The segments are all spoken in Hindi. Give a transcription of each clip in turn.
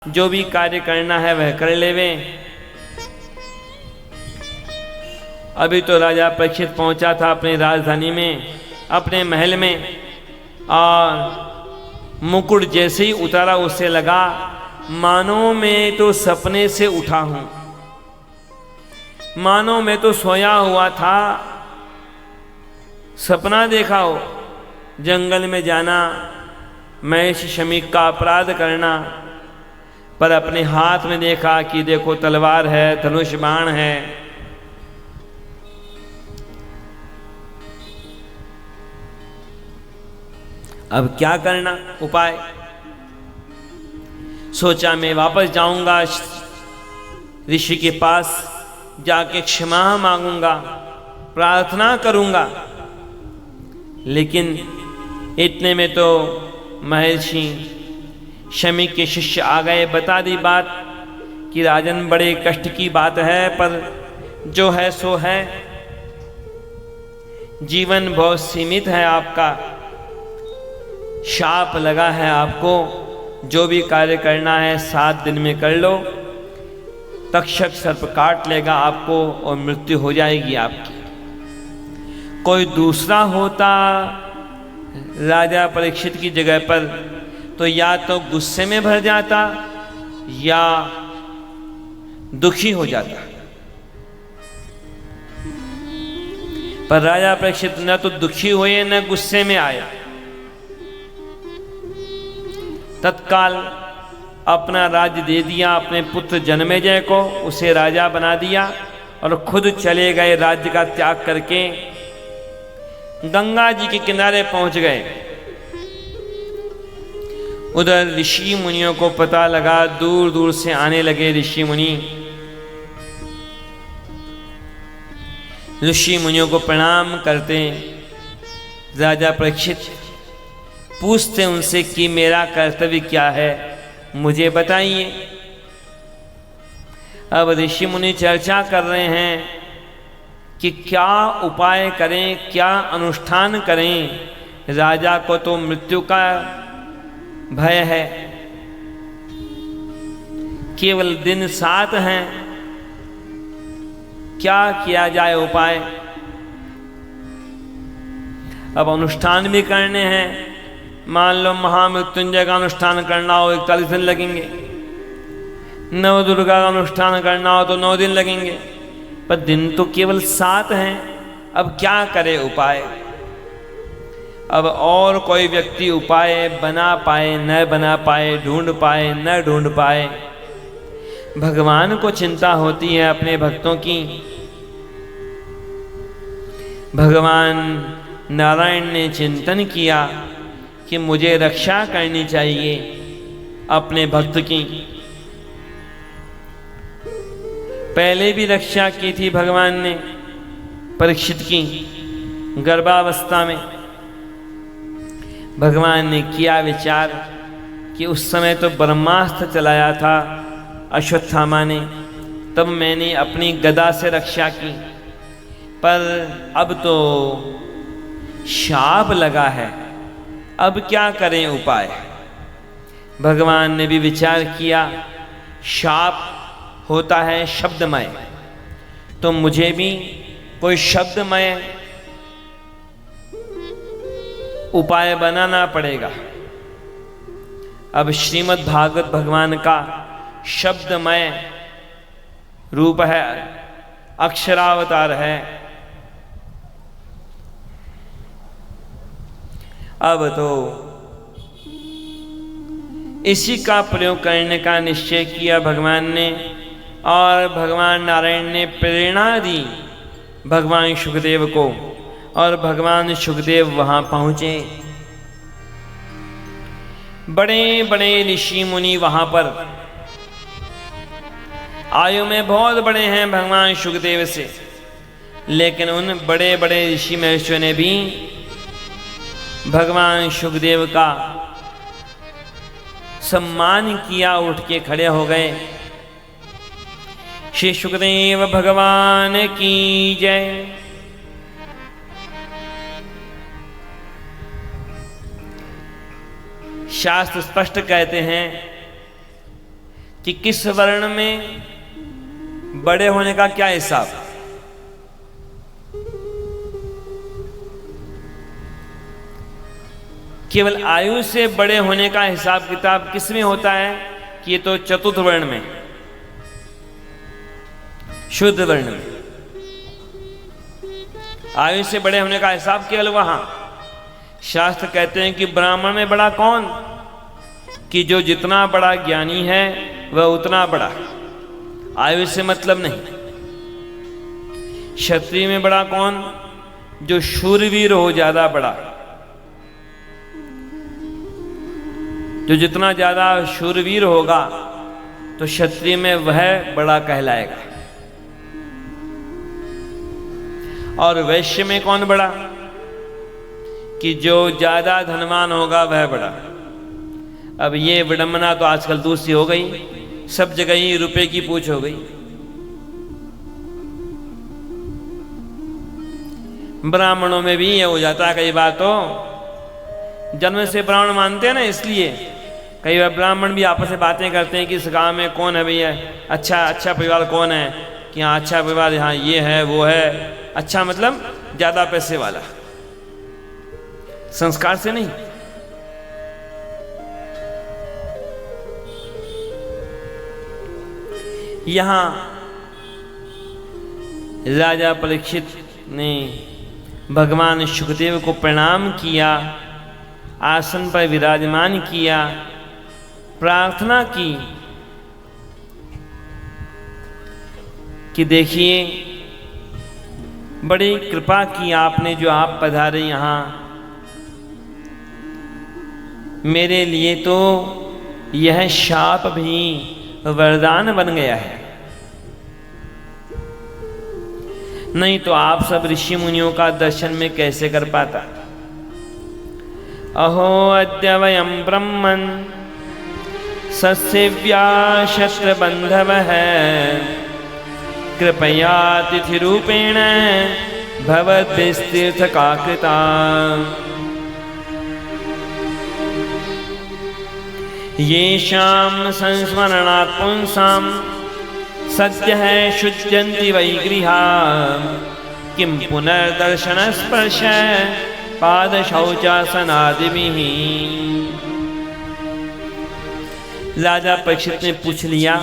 जो भी कार्य करना है वह कर लेवे। अभी तो राजा परीक्षित पहुंचा था अपनी राजधानी में, अपने महल में, और मुकुट जैसे ही उतारा उसे लगा मानो मैं तो सपने से उठा हूं, मानो मैं तो सोया हुआ था, सपना देखा हो, जंगल में जाना, महेश शमीक का अपराध करना, पर अपने हाथ में देखा कि देखो तलवार है, धनुष बाण है। अब क्या करना उपाय? सोचा मैं वापस जाऊंगा, ऋषि के पास जाके क्षमा मांगूंगा, प्रार्थना करूंगा। लेकिन इतने में तो महर्षि शमीक के शिष्य आ गए, बता दी बात कि राजन बड़े कष्ट की बात है, पर जो है सो है, जीवन बहुत सीमित है आपका, शाप लगा है आपको, जो भी कार्य करना है 7 दिन में कर लो, तक्षक सर्प काट लेगा आपको और मृत्यु हो जाएगी आपकी। कोई दूसरा होता राजा परीक्षित की जगह पर तो या तो गुस्से में भर जाता या दुखी हो जाता, पर राजा परीक्षित न तो दुखी हुए न गुस्से में आया। तत्काल अपना राज्य दे दिया अपने पुत्र जन्मेजय को, उसे राजा बना दिया और खुद चले गए राज्य का त्याग करके, गंगा जी के किनारे पहुंच गए। उधर ऋषि मुनियों को पता लगा, दूर दूर से आने लगे ऋषि मुनि। ऋषि मुनियों को प्रणाम करते राजा परीक्षित पूछते उनसे कि मेरा कर्तव्य क्या है, मुझे बताइए। अब ऋषि मुनि चर्चा कर रहे हैं कि क्या उपाय करें, क्या अनुष्ठान करें। राजा को तो मृत्यु का भय है, केवल दिन 7 हैं, क्या किया जाए उपाय। अब अनुष्ठान भी करने हैं, मान लो महामृत्युंजय का अनुष्ठान करना हो 41 दिन लगेंगे, नव दुर्गा का अनुष्ठान करना हो तो 9 दिन लगेंगे, पर दिन तो केवल 7 हैं। अब क्या करे उपाय? अब और कोई व्यक्ति उपाय बना पाए न बना पाए, ढूंढ पाए न ढूंढ पाए, भगवान को चिंता होती है अपने भक्तों की। भगवान नारायण ने चिंतन किया कि मुझे रक्षा करनी चाहिए अपने भक्त की। पहले भी रक्षा की थी भगवान ने परीक्षित की गर्भावस्था में। भगवान ने किया विचार कि उस समय तो ब्रह्मास्त्र चलाया था अश्वत्थामा ने, तब मैंने अपनी गदा से रक्षा की, पर अब तो शाप लगा है, अब क्या करें उपाय? भगवान ने भी विचार किया, शाप होता है शब्दमय, तो मुझे भी कोई शब्दमय उपाय बनाना पड़ेगा। अब श्रीमद् भागवत भगवान का शब्दमय रूप है, अक्षरावतार है। अब तो इसी का प्रयोग करने का निश्चय किया भगवान ने, और भगवान नारायण ने प्रेरणा दी भगवान शुकदेव को, और भगवान शुकदेव वहां पहुंचे। बड़े बड़े ऋषि मुनि वहां पर, आयु में बहुत बड़े हैं भगवान शुकदेव से, लेकिन उन बड़े बड़े ऋषि महर्षियों ने भी भगवान शुकदेव का सम्मान किया, उठ के खड़े हो गए। श्री शुकदेव भगवान की जय। शास्त्र स्पष्ट कहते हैं कि किस वर्ण में बड़े होने का क्या हिसाब। केवल आयु से बड़े होने का हिसाब किताब किस में होता है कि ये तो चतुर्थ वर्ण में, शुद्ध वर्ण में आयु से बड़े होने का हिसाब केवल वहां। शास्त्र कहते हैं कि ब्राह्मण में बड़ा कौन, कि जो जितना बड़ा ज्ञानी है वह उतना बड़ा, आयु से मतलब नहीं। क्षत्रिय में बड़ा कौन, जो शूरवीर हो ज्यादा बड़ा, जो जितना ज्यादा शूरवीर होगा तो क्षत्रिय में वह बड़ा कहलाएगा। और वैश्य में कौन बड़ा, कि जो ज्यादा धनवान होगा वह बड़ा। अब ये विडंबना तो आजकल दूसरी हो गई, सब जगह ही रुपए की पूछ हो गई। ब्राह्मणों में भी ये हो जाता है कई बार, तो जन्म से ब्राह्मण मानते हैं ना, इसलिए कई बार ब्राह्मण भी आपस में बातें करते हैं कि इस गांव में कौन है भैया, अच्छा परिवार कौन है, कि हाँ अच्छा परिवार, यहाँ ये है वो है। अच्छा मतलब ज्यादा पैसे वाला, संस्कार से नहीं। यहां राजा परीक्षित ने भगवान शुकदेव को प्रणाम किया, आसन पर विराजमान किया, प्रार्थना की कि देखिए बड़ी कृपा की आपने, जो आप पधारे यहाँ, मेरे लिए तो यह शाप भी वरदान बन गया है, नहीं तो आप सब ऋषि मुनियों का दर्शन में कैसे कर पाता। अहो अद्य वयं ब्रह्मन् सस्यव्या शस्त्र बंधव है, कृपया तिथि रूपेण भवद्भिस्तीर्थ का कृता। येषां संस्मरणात् पुंसां सद्यः शुध्यन्ति वै गृहा, किं पुनर्दर्शन स्पर्श पाद शौचासनादिभिः। राजा परीक्षित ने पूछ लिया,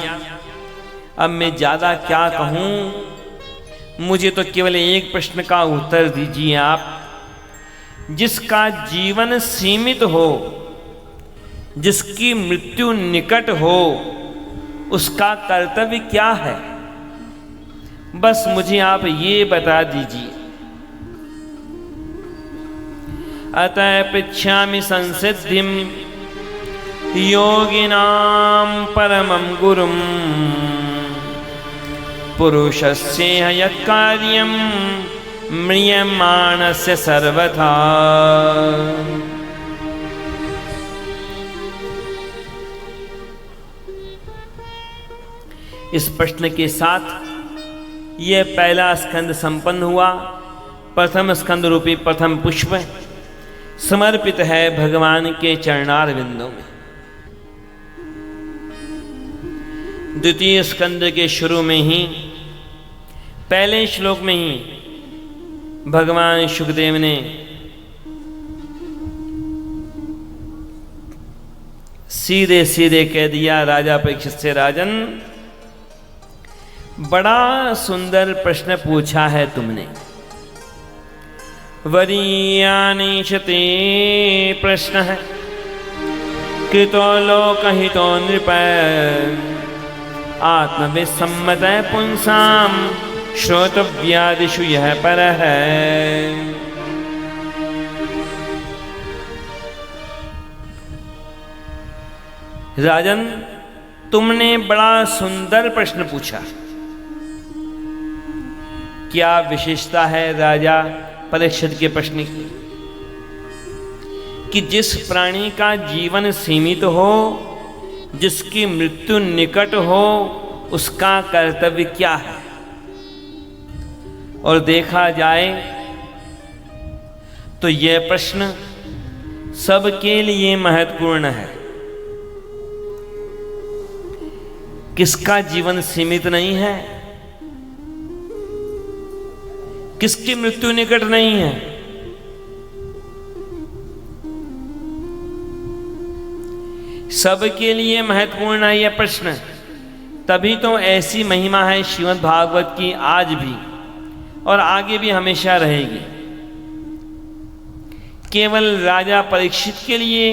अब मैं ज्यादा क्या कहूं, मुझे तो केवल एक प्रश्न का उत्तर दीजिए आप। जिसका जीवन सीमित हो, जिसकी मृत्यु निकट हो, उसका कर्तव्य क्या है, बस मुझे आप ये बता दीजिए। अतः पृच्छामि संसिद्धिं योगिनां परमं गुरुं, पुरुषस्य यत्कार्यं म्रियमाणस्य सर्वथा। इस प्रश्न के साथ यह पहला स्कंद संपन्न हुआ। प्रथम स्कंद रूपी प्रथम पुष्प समर्पित है भगवान के चरणार बिंदों में। द्वितीय स्कंद के शुरू में ही, पहले श्लोक में ही भगवान शुकदेव ने सीधे सीधे कह दिया राजा परीक्षित से, राजन बड़ा सुंदर प्रश्न पूछा है तुमने। वरीयानीशते प्रश्न है, कृतो लोकहितो नृप, आत्मविसम्मत पुंसाम श्रोतव्यादिषु यह पर है। राजन तुमने बड़ा सुंदर प्रश्न पूछा। क्या विशेषता है राजा परीक्षित के प्रश्न की, कि जिस प्राणी का जीवन सीमित हो, जिसकी मृत्यु निकट हो, उसका कर्तव्य क्या है। और देखा जाए तो यह प्रश्न सबके लिए महत्वपूर्ण है। किसका जीवन सीमित नहीं है, किसकी मृत्यु निकट नहीं है। सबके लिए महत्वपूर्ण है यह प्रश्न। तभी तो ऐसी महिमा है श्रीमद् भागवत की आज भी और आगे भी हमेशा रहेगी। केवल राजा परीक्षित के लिए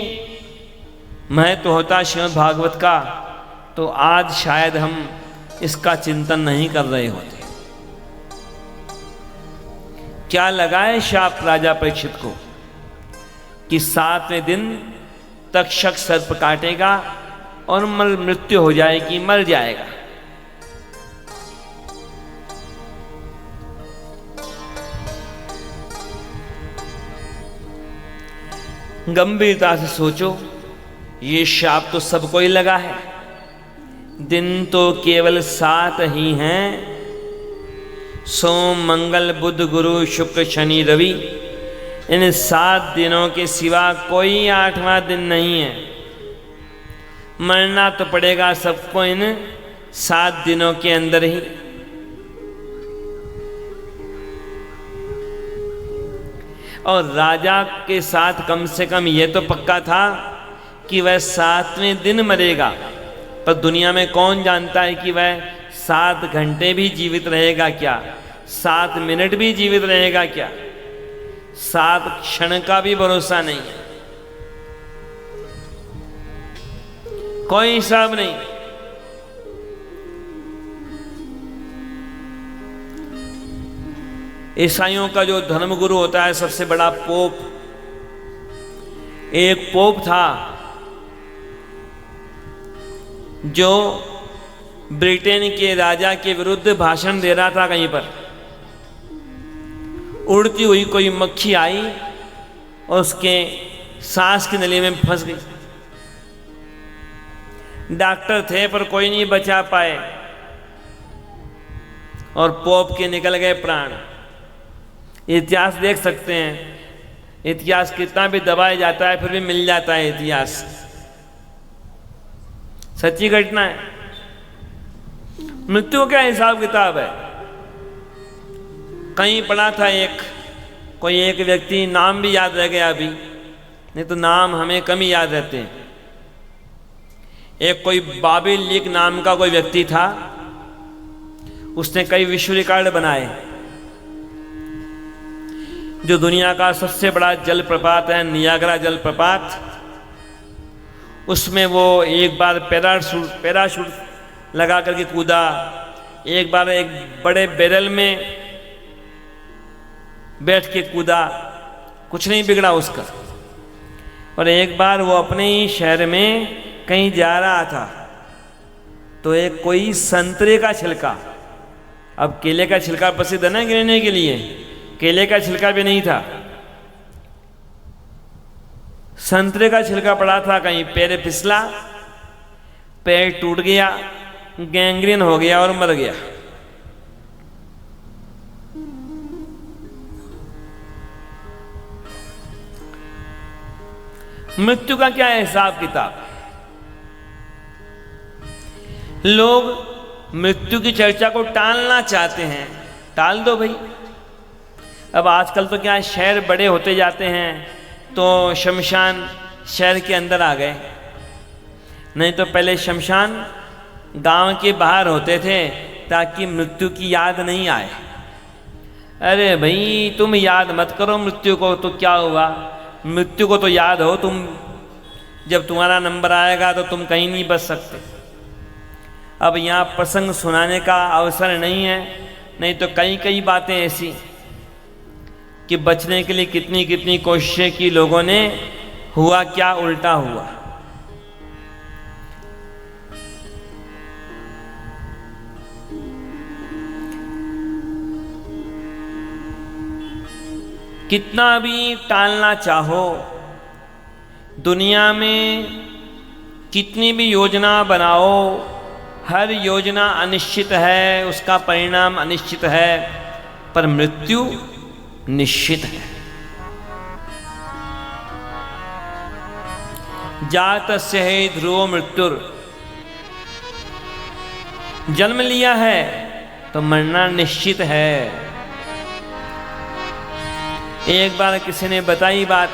महत्व होता श्रीमद् भागवत का तो आज शायद हम इसका चिंतन नहीं कर रहे होते। क्या लगाए शाप राजा परीक्षित को कि 7वें दिन तक्षक सर्प काटेगा और मृत्यु हो जाएगी, मर जाएगा। गंभीरता से सोचो, ये शाप तो सबको ही लगा है। दिन तो केवल 7 ही हैं, सोम मंगल बुध गुरु शुक्र शनि रवि। इन 7 दिनों के सिवा कोई 8वां दिन नहीं है। मरना तो पड़ेगा सबको इन 7 दिनों के अंदर ही। और राजा के साथ कम से कम यह तो पक्का था कि वह 7वें दिन मरेगा, पर दुनिया में कौन जानता है कि वह 7 घंटे भी जीवित रहेगा क्या, 7 मिनट भी जीवित रहेगा क्या, 7 क्षण का भी भरोसा नहीं है, कोई हिसाब नहीं। ईसाइयों का जो धर्मगुरु होता है, सबसे बड़ा पोप, एक पोप था जो ब्रिटेन के राजा के विरुद्ध भाषण दे रहा था। कहीं पर उड़ती हुई कोई मक्खी आई और उसके सांस की नली में फंस गई। डॉक्टर थे पर कोई नहीं बचा पाए और पोप के निकल गए प्राण। इतिहास देख सकते हैं, इतिहास कितना भी दबाया जाता है फिर भी मिल जाता है इतिहास, सच्ची घटना है। मृत्यु का हिसाब किताब है। कहीं पढ़ा था कोई एक व्यक्ति, नाम भी याद रह गया अभी, नहीं तो नाम हमें कम ही याद रहते हैं। एक कोई बाबी लीक नाम का कोई व्यक्ति था, उसने कई विश्व रिकॉर्ड बनाए। जो दुनिया का सबसे बड़ा जलप्रपात है नियाग्रा जलप्रपात, उसमें वो एक बार पैराशूट लगा करके कूदा, एक बार एक बड़े बैरल में बैठ के कूदा, कुछ नहीं बिगड़ा उसका। और एक बार वो अपने ही शहर में कहीं जा रहा था तो एक कोई संतरे का छिलका, अब केले का छिलका प्रसिद्ध है ना गिरने के लिए, केले का छिलका भी नहीं था, संतरे का छिलका पड़ा था। कहीं पैर फिसला, पैर टूट गया, गैंग्रीन हो गया और मर गया। मृत्यु का क्या हिसाब किताब? लोग मृत्यु की चर्चा को टालना चाहते हैं, टाल दो भाई। अब आजकल तो क्या शहर बड़े होते जाते हैं तो शमशान शहर के अंदर आ गए, नहीं तो पहले शमशान गांव के बाहर होते थे ताकि मृत्यु की याद नहीं आए। अरे भाई तुम याद मत करो मृत्यु को, तो क्या हुआ, मृत्यु को तो याद हो तुम, जब तुम्हारा नंबर आएगा तो तुम कहीं नहीं बच सकते। अब यहाँ प्रसंग सुनाने का अवसर नहीं है, नहीं तो कई कई बातें ऐसी कि बचने के लिए कितनी कितनी कोशिशें की लोगों ने, हुआ क्या, उल्टा हुआ। कितना भी टालना चाहो, दुनिया में कितनी भी योजना बनाओ, हर योजना अनिश्चित है, उसका परिणाम अनिश्चित है, पर मृत्यु निश्चित है। जातस्य हि ध्रुवो मृत्युर जन्म लिया है तो मरना निश्चित है। एक बार किसी ने बताई बात,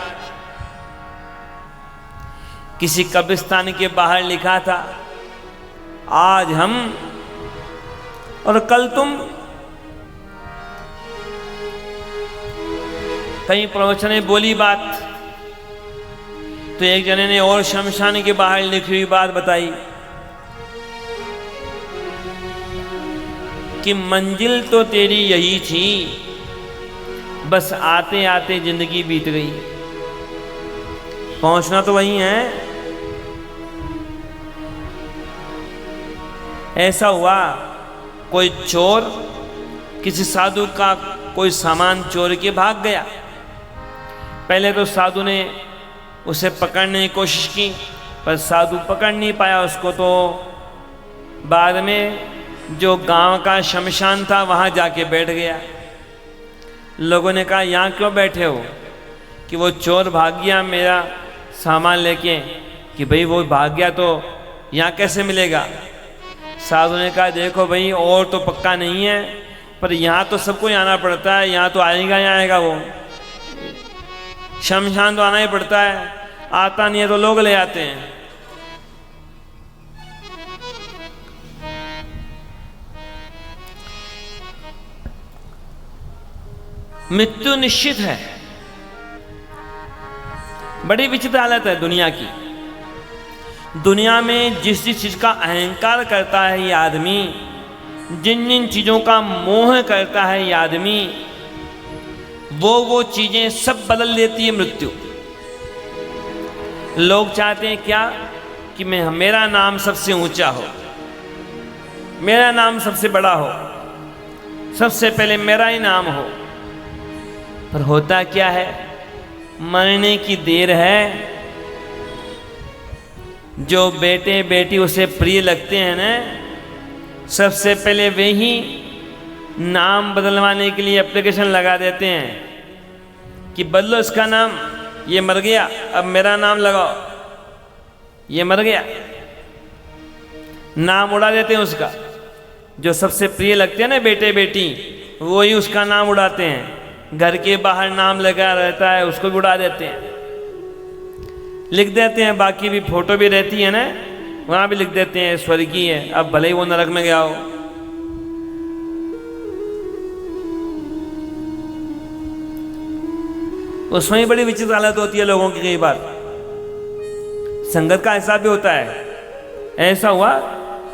किसी कब्रिस्तान के बाहर लिखा था, आज हम और कल तुम। कई प्रवचन ने बोली बात, तो एक जने ने और शमशान के बाहर लिखी हुई बात बताई कि मंजिल तो तेरी यही थी, बस आते आते जिंदगी बीत गई। पहुंचना तो वही है। ऐसा हुआ, कोई चोर किसी साधु का कोई सामान चोर के भाग गया। पहले तो साधु ने उसे पकड़ने की कोशिश की, पर साधु पकड़ नहीं पाया उसको। तो बाद में जो गांव का शमशान था वहां जाके बैठ गया। लोगों ने कहा यहाँ क्यों बैठे हो? कि वो चोर भाग गया मेरा सामान लेके। कि भाई वो भाग गया तो यहाँ कैसे मिलेगा? साधु ने कहा देखो भाई, और तो पक्का नहीं है, पर यहाँ तो सबको आना पड़ता है। यहाँ तो आएगा ही आएगा, वो शमशान तो आना ही पड़ता है। आता नहीं है तो लोग ले आते हैं। मृत्यु निश्चित है। बड़ी विचित्र हालत है दुनिया की। दुनिया में जिस जिस चीज का अहंकार करता है ये आदमी, जिन जिन चीजों का मोह करता है ये आदमी, वो चीजें सब बदल देती है मृत्यु। लोग चाहते हैं क्या? कि मेरा नाम सबसे ऊंचा हो, मेरा नाम सबसे बड़ा हो, सबसे पहले मेरा ही नाम हो। पर होता क्या है? मरने की देर है। जो बेटे बेटी उसे प्रिय लगते हैं ना, सबसे पहले वे ही नाम बदलवाने के लिए एप्लीकेशन लगा देते हैं कि बदलो इसका नाम, ये मर गया अब मेरा नाम लगाओ, ये मर गया। नाम उड़ा देते हैं उसका। जो सबसे प्रिय लगते हैं ना बेटे बेटी, वो ही उसका नाम उड़ाते हैं। घर के बाहर नाम लगा रहता है उसको भी उड़ा देते हैं, लिख देते हैं। बाकी भी फोटो भी रहती है ना, वहां भी लिख देते हैं स्वर्गीय, अब भले ही वो नरक में गया हो। उसमें ही बड़ी विचित्र हालत होती है लोगों की। कई बार संगत का ऐसा भी होता है। ऐसा हुआ,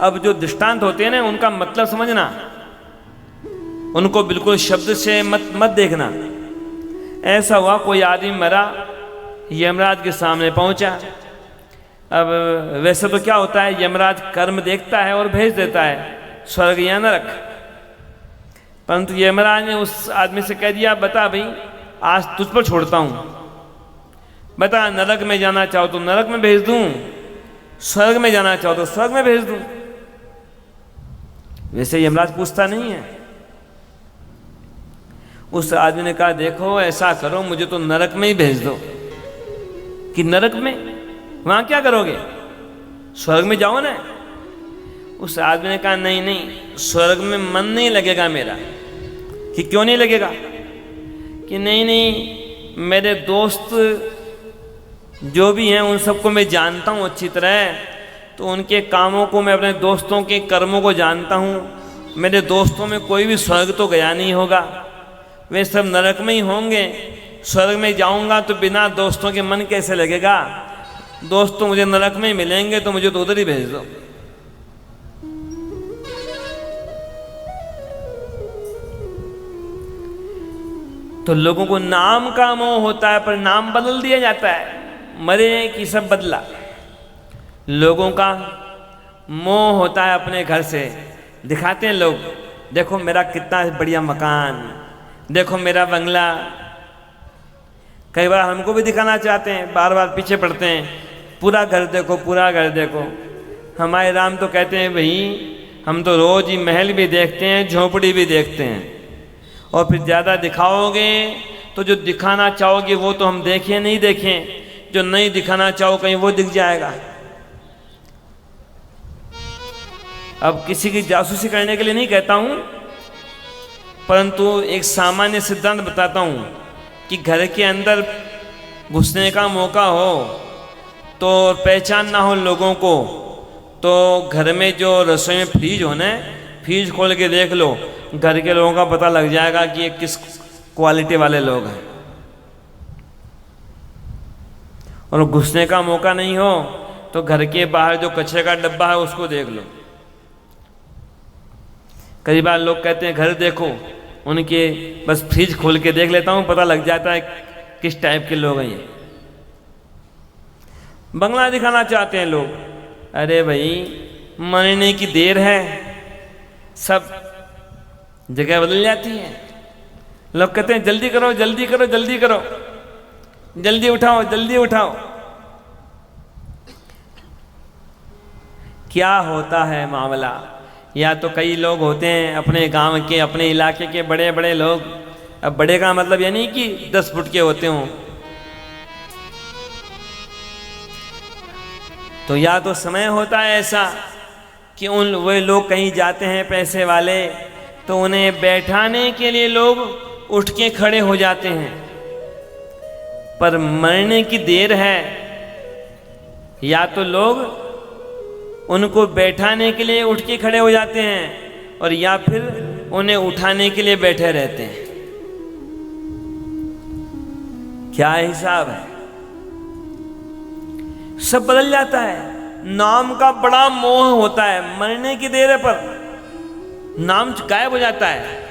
अब जो दृष्टांत होते हैं ना उनका मतलब समझना, उनको बिल्कुल शब्द से मत देखना। ऐसा हुआ, कोई आदमी मरा, यमराज के सामने पहुंचा। अब वैसे तो क्या होता है, यमराज कर्म देखता है और भेज देता है स्वर्ग या नरक। परंतु यमराज ने उस आदमी से कह दिया, बता भाई आज तुझ पर छोड़ता हूं, बता नरक में जाना चाहो तो नरक में भेज दूं, स्वर्ग में जाना चाहो तो स्वर्ग में भेज दूं। वैसे यमराज पूछता नहीं है। उस आदमी ने कहा देखो ऐसा करो, मुझे तो नरक में ही भेज दो। कि नरक में? वहां क्या करोगे? स्वर्ग में जाओ ना। उस आदमी ने कहा नहीं नहीं, स्वर्ग में मन नहीं लगेगा मेरा। कि क्यों नहीं लगेगा? कि नहीं नहीं, मेरे दोस्त जो भी हैं उन सबको मैं जानता हूँ अच्छी तरह, तो उनके कामों को मैं, अपने दोस्तों के कर्मों को जानता हूँ। मेरे दोस्तों में कोई भी स्वर्ग तो गया नहीं होगा, वे सब नरक में ही होंगे। स्वर्ग में जाऊंगा तो बिना दोस्तों के मन कैसे लगेगा? दोस्त तो मुझे नरक में ही मिलेंगे, तो मुझे तो उधर ही भेज दो। तो लोगों को नाम का मोह होता है, पर नाम बदल दिया जाता है। मरे कि सब बदला। लोगों का मोह होता है अपने घर से। दिखाते हैं लोग, देखो मेरा कितना बढ़िया मकान, देखो मेरा बंगला। कई बार हमको भी दिखाना चाहते हैं, बार बार पीछे पड़ते हैं, पूरा घर देखो, पूरा घर देखो। हमारे राम तो कहते हैं भाई हम तो रोज ही महल भी देखते हैं, झोपड़ी भी देखते हैं, और फिर ज़्यादा दिखाओगे तो जो दिखाना चाहोगे वो तो हम देखें नहीं देखें, जो नहीं दिखाना चाहो कहीं वो दिख जाएगा। अब किसी की जासूसी करने के लिए नहीं कहता हूँ, परंतु एक सामान्य सिद्धांत बताता हूँ कि घर के अंदर घुसने का मौका हो तो पहचान ना हो लोगों को, तो घर में जो रसोई में फ्रीज हो ना, फ्रीज खोल के देख लो, घर के लोगों का पता लग जाएगा कि ये किस क्वालिटी वाले लोग हैं। और घुसने का मौका नहीं हो तो घर के बाहर जो कचरे का डब्बा है उसको देख लो। कई बार लोग कहते हैं घर देखो, उनके बस फ्रिज खोल के देख लेता हूँ, पता लग जाता है किस टाइप के लोग हैं ये। बंगला दिखाना चाहते हैं लोग, अरे भाई मरने की देर है, सब जगह बदल जाती है। लोग कहते हैं जल्दी करो जल्दी करो जल्दी करो, जल्दी उठाओ जल्दी उठाओ। क्या होता है मामला, या तो कई लोग होते हैं अपने गांव के, अपने इलाके के बड़े बड़े लोग, अब बड़े का मतलब ये नहीं कि 10 फुट के होते हों, तो या तो समय होता है ऐसा कि वे लोग कहीं जाते हैं पैसे वाले, तो उन्हें बैठाने के लिए लोग उठ के खड़े हो जाते हैं, पर मरने की देर है, या तो लोग उनको बैठाने के लिए उठ के खड़े हो जाते हैं और या फिर उन्हें उठाने के लिए बैठे रहते हैं। क्या हिसाब है, सब बदल जाता है। नाम का बड़ा मोह होता है, मरने की देर पर नाम गायब हो जाता है।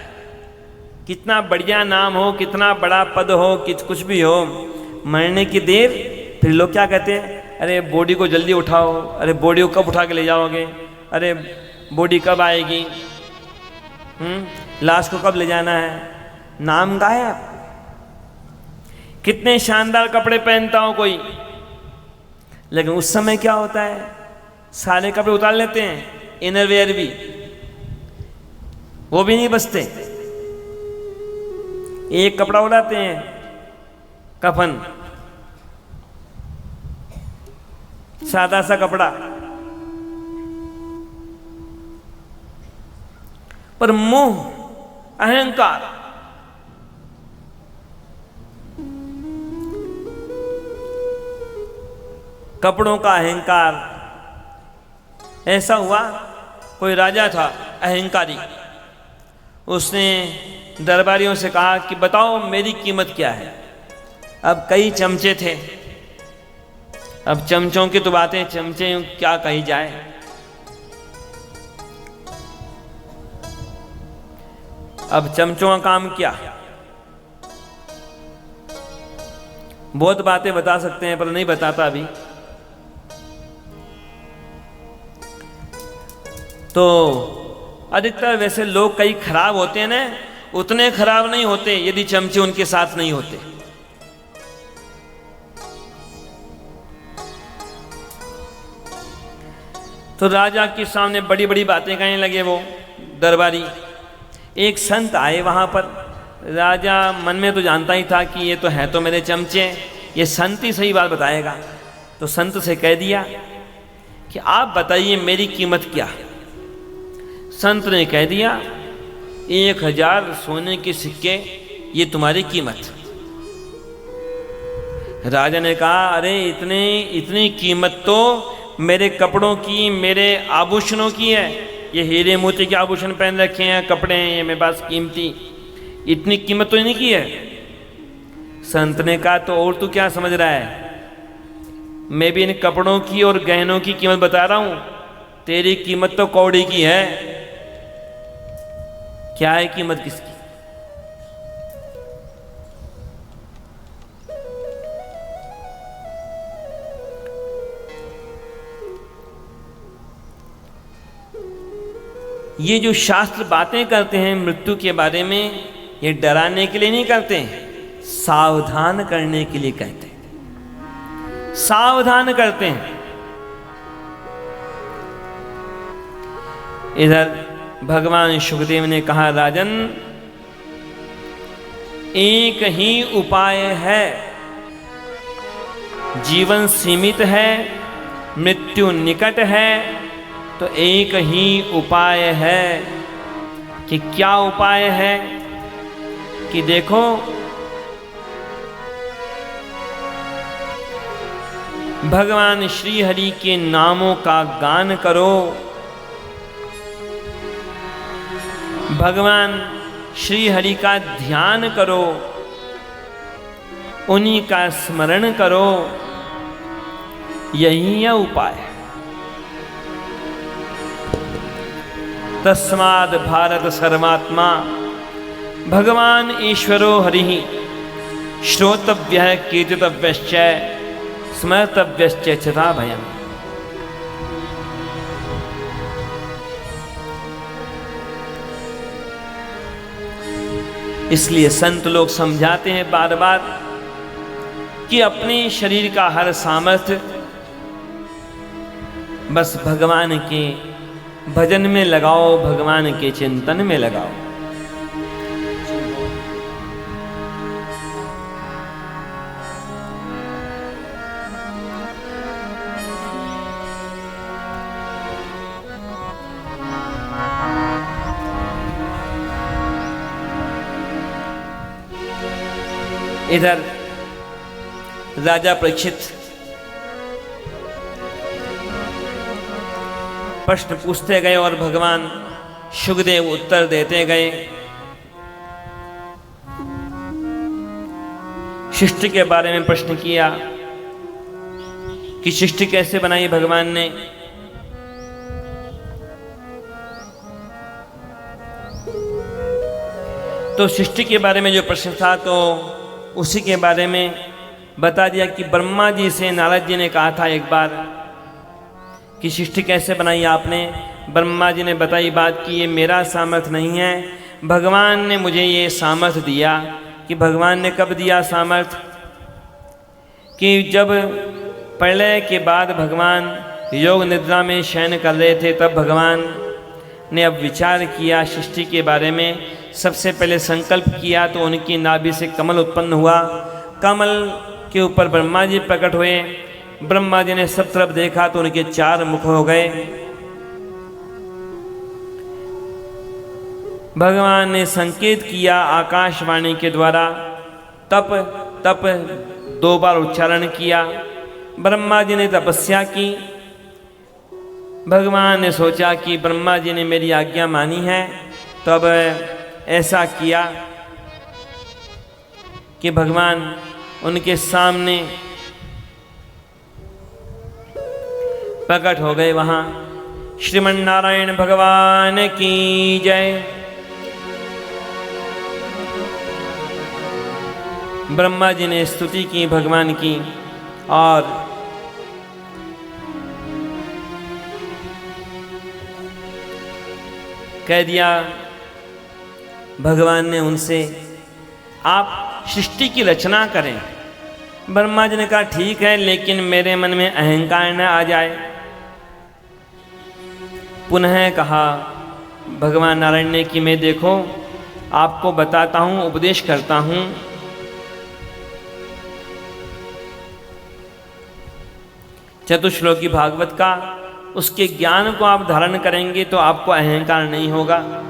कितना बढ़िया नाम हो, कितना बड़ा पद हो, कुछ भी हो, मरने की देर, फिर लोग क्या कहते हैं, अरे बॉडी को जल्दी उठाओ, अरे बॉडी को कब उठा के ले जाओगे, अरे बॉडी कब आएगी, लाश को कब ले जाना है, नाम गायब। कितने शानदार कपड़े पहनता हो कोई, लेकिन उस समय क्या होता है, सारे कपड़े उतार लेते हैं, इनरवेयर भी, वो भी नहीं बचते, एक कपड़ा उड़ाते हैं, कफन, सादा सा कपड़ा, पर मोह, अहंकार, कपड़ों का अहंकार। ऐसा हुआ, कोई राजा था अहंकारी, उसने दरबारियों से कहा कि बताओ मेरी कीमत क्या है। अब कई चमचे थे, अब चमचों की तो बातें, चमचे क्या कही जाए। अब चमचों का काम क्या, बहुत बातें बता सकते हैं पर नहीं बताता अभी। तो अधिकतर वैसे लोग कई खराब होते हैं ना, उतने खराब नहीं होते यदि चमचे उनके साथ नहीं होते। तो राजा के सामने बड़ी बड़ी बातें कहने लगे वो दरबारी। एक संत आए वहां पर, राजा मन में तो जानता ही था कि ये तो है तो मेरे चमचे, ये संत ही सही बात बताएगा। तो संत से कह दिया कि आप बताइए मेरी कीमत क्या। संत ने कह दिया 1000 सोने के सिक्के, ये तुम्हारी कीमत। राजा ने कहा अरे इतनी कीमत तो मेरे कपड़ों की, मेरे आभूषणों की है, ये हीरे मोती के आभूषण पहन रखे हैं, कपड़े हैं ये मेरे पास कीमती, इतनी कीमत तो नहीं की है। संत ने कहा तो और तू क्या समझ रहा है, मैं भी इन कपड़ों की और गहनों की कीमत बता रहा हूं, तेरी कीमत तो कौड़ी की है। क्या है कीमत किसकी? ये जो शास्त्र बातें करते हैं मृत्यु के बारे में, ये डराने के लिए नहीं करते हैं, सावधान करने के लिए कहते हैं, सावधान करते हैं। इधर भगवान शुकदेव ने कहा राजन, एक ही उपाय है, जीवन सीमित है, मृत्यु निकट है, तो एक ही उपाय है। कि क्या उपाय है? कि देखो, भगवान श्री हरि के नामों का गान करो, भगवान श्री हरि का ध्यान करो, उन्हीं का स्मरण करो, यही है उपाय। तस्माद् भारत सर्वात्मा भगवान ईश्वरो हरिः श्रोतव्यः कीर्तितव्यश्च स्मर्तव्यश्च यथा भयम्। इसलिए संत लोग समझाते हैं बार बार कि अपने शरीर का हर सामर्थ्य बस भगवान के भजन में लगाओ, भगवान के चिंतन में लगाओ। इधर राजा परीक्षित प्रश्न पूछते गए और भगवान शुकदेव उत्तर देते गए। सृष्टि के बारे में प्रश्न किया कि सृष्टि कैसे बनाई भगवान ने। तो सृष्टि के बारे में जो प्रश्न था तो उसी के बारे में बता दिया कि ब्रह्मा जी से नारद जी ने कहा था एक बार कि सृष्टि कैसे बनाई आपने। ब्रह्मा जी ने बताई बात कि ये मेरा सामर्थ्य नहीं है, भगवान ने मुझे ये सामर्थ्य दिया। कि भगवान ने कब दिया सामर्थ्य? कि जब प्रलय के बाद भगवान योग निद्रा में शयन कर रहे थे, तब भगवान ने अब विचार किया सृष्टि के बारे में। सबसे पहले संकल्प किया तो उनकी नाभि से कमल उत्पन्न हुआ। कमल के ऊपर ब्रह्मा जी प्रकट हुए। ब्रह्मा जी ने सब तरफ देखा तो उनके 4 मुख हो गए। भगवान ने संकेत किया आकाशवाणी के द्वारा, तप तप 2 बार उच्चारण किया। ब्रह्मा जी ने तपस्या की। भगवान ने सोचा कि ब्रह्मा जी ने मेरी आज्ञा मानी है, तो अब ऐसा किया कि भगवान उनके सामने प्रकट हो गए। वहां श्रीमन नारायण भगवान की जय। ब्रह्मा जी ने स्तुति की भगवान की और कह दिया भगवान ने उनसे, आप सृष्टि की रचना करें। ब्रह्मा जी ने कहा ठीक है, लेकिन मेरे मन में अहंकार न आ जाए। पुनः कहा भगवान नारायण ने कि मैं देखो आपको बताता हूं, उपदेश करता हूं। चतुश्लोकी भागवत का, उसके ज्ञान को आप धारण करेंगे तो आपको अहंकार नहीं होगा।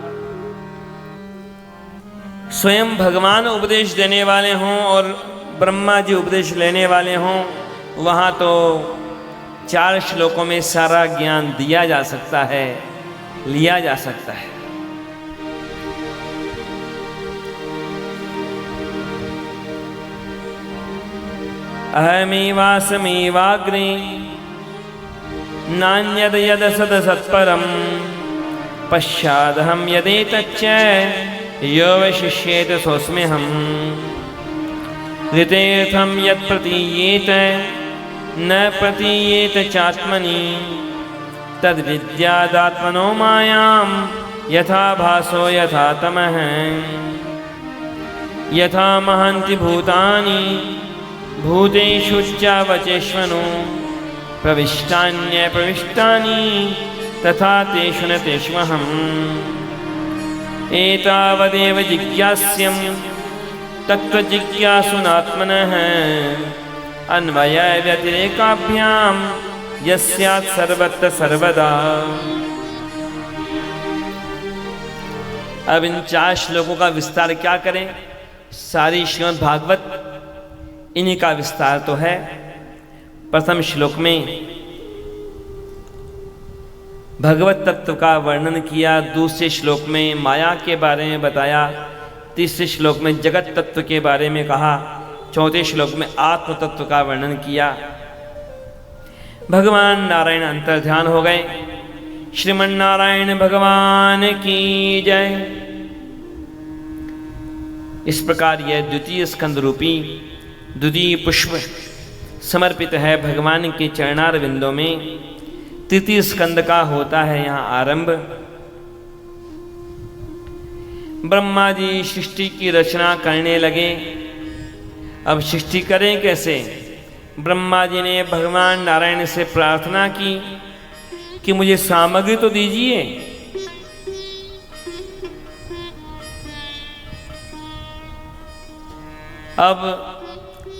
स्वयं भगवान उपदेश देने वाले हों और ब्रह्मा जी उपदेश लेने वाले हों, वहाँ तो 4 श्लोकों में सारा ज्ञान दिया जा सकता है, लिया जा सकता है। अहमेवासमेवाग्रे नान्यद यद सदसत्परं पश्चादहं यदेतच्च यो वशिष्येत सोऽस्म्यहम्। ऋतेऽर्थं यत् प्रतीयेत न प्रतीयेत चात्मनि तद्विद्यादात्मनो मायां यथा भासो यथा तमः। यथा महन्ति भूतानि भूतेषु च वचेष्वनु प्रविष्टान्यप्रविष्टानि तथा तेषु न तेष्वहम्। एतावदेव जिज्ञास्यं तत्त्वजिज्ञासुनात्मनः अन्वय व्यतिरेकाभ्यां यस्यात् सर्वत्र सर्वदा। अब इन 4 श्लोकों का विस्तार क्या करें? सारी श्रीमद् भागवत इन्हीं का विस्तार तो है। प्रथम श्लोक में भगवत तत्व का वर्णन किया, दूसरे श्लोक में माया के बारे में बताया, तीसरे श्लोक में जगत तत्व के बारे में कहा, चौथे श्लोक में आत्म तत्व का वर्णन किया। भगवान नारायण अंतर्ध्यान हो गए। श्रीमन नारायण भगवान की जय। इस प्रकार यह द्वितीय स्कंद रूपी द्वितीय पुष्प समर्पित है भगवान के चरणार विंदों में। तृतीय स्कंद का होता है यहाँ आरंभ। ब्रह्मा जी सृष्टि की रचना करने लगे। अब सृष्टि करें कैसे? ब्रह्मा जी ने भगवान नारायण से प्रार्थना की कि मुझे सामग्री तो दीजिए। अब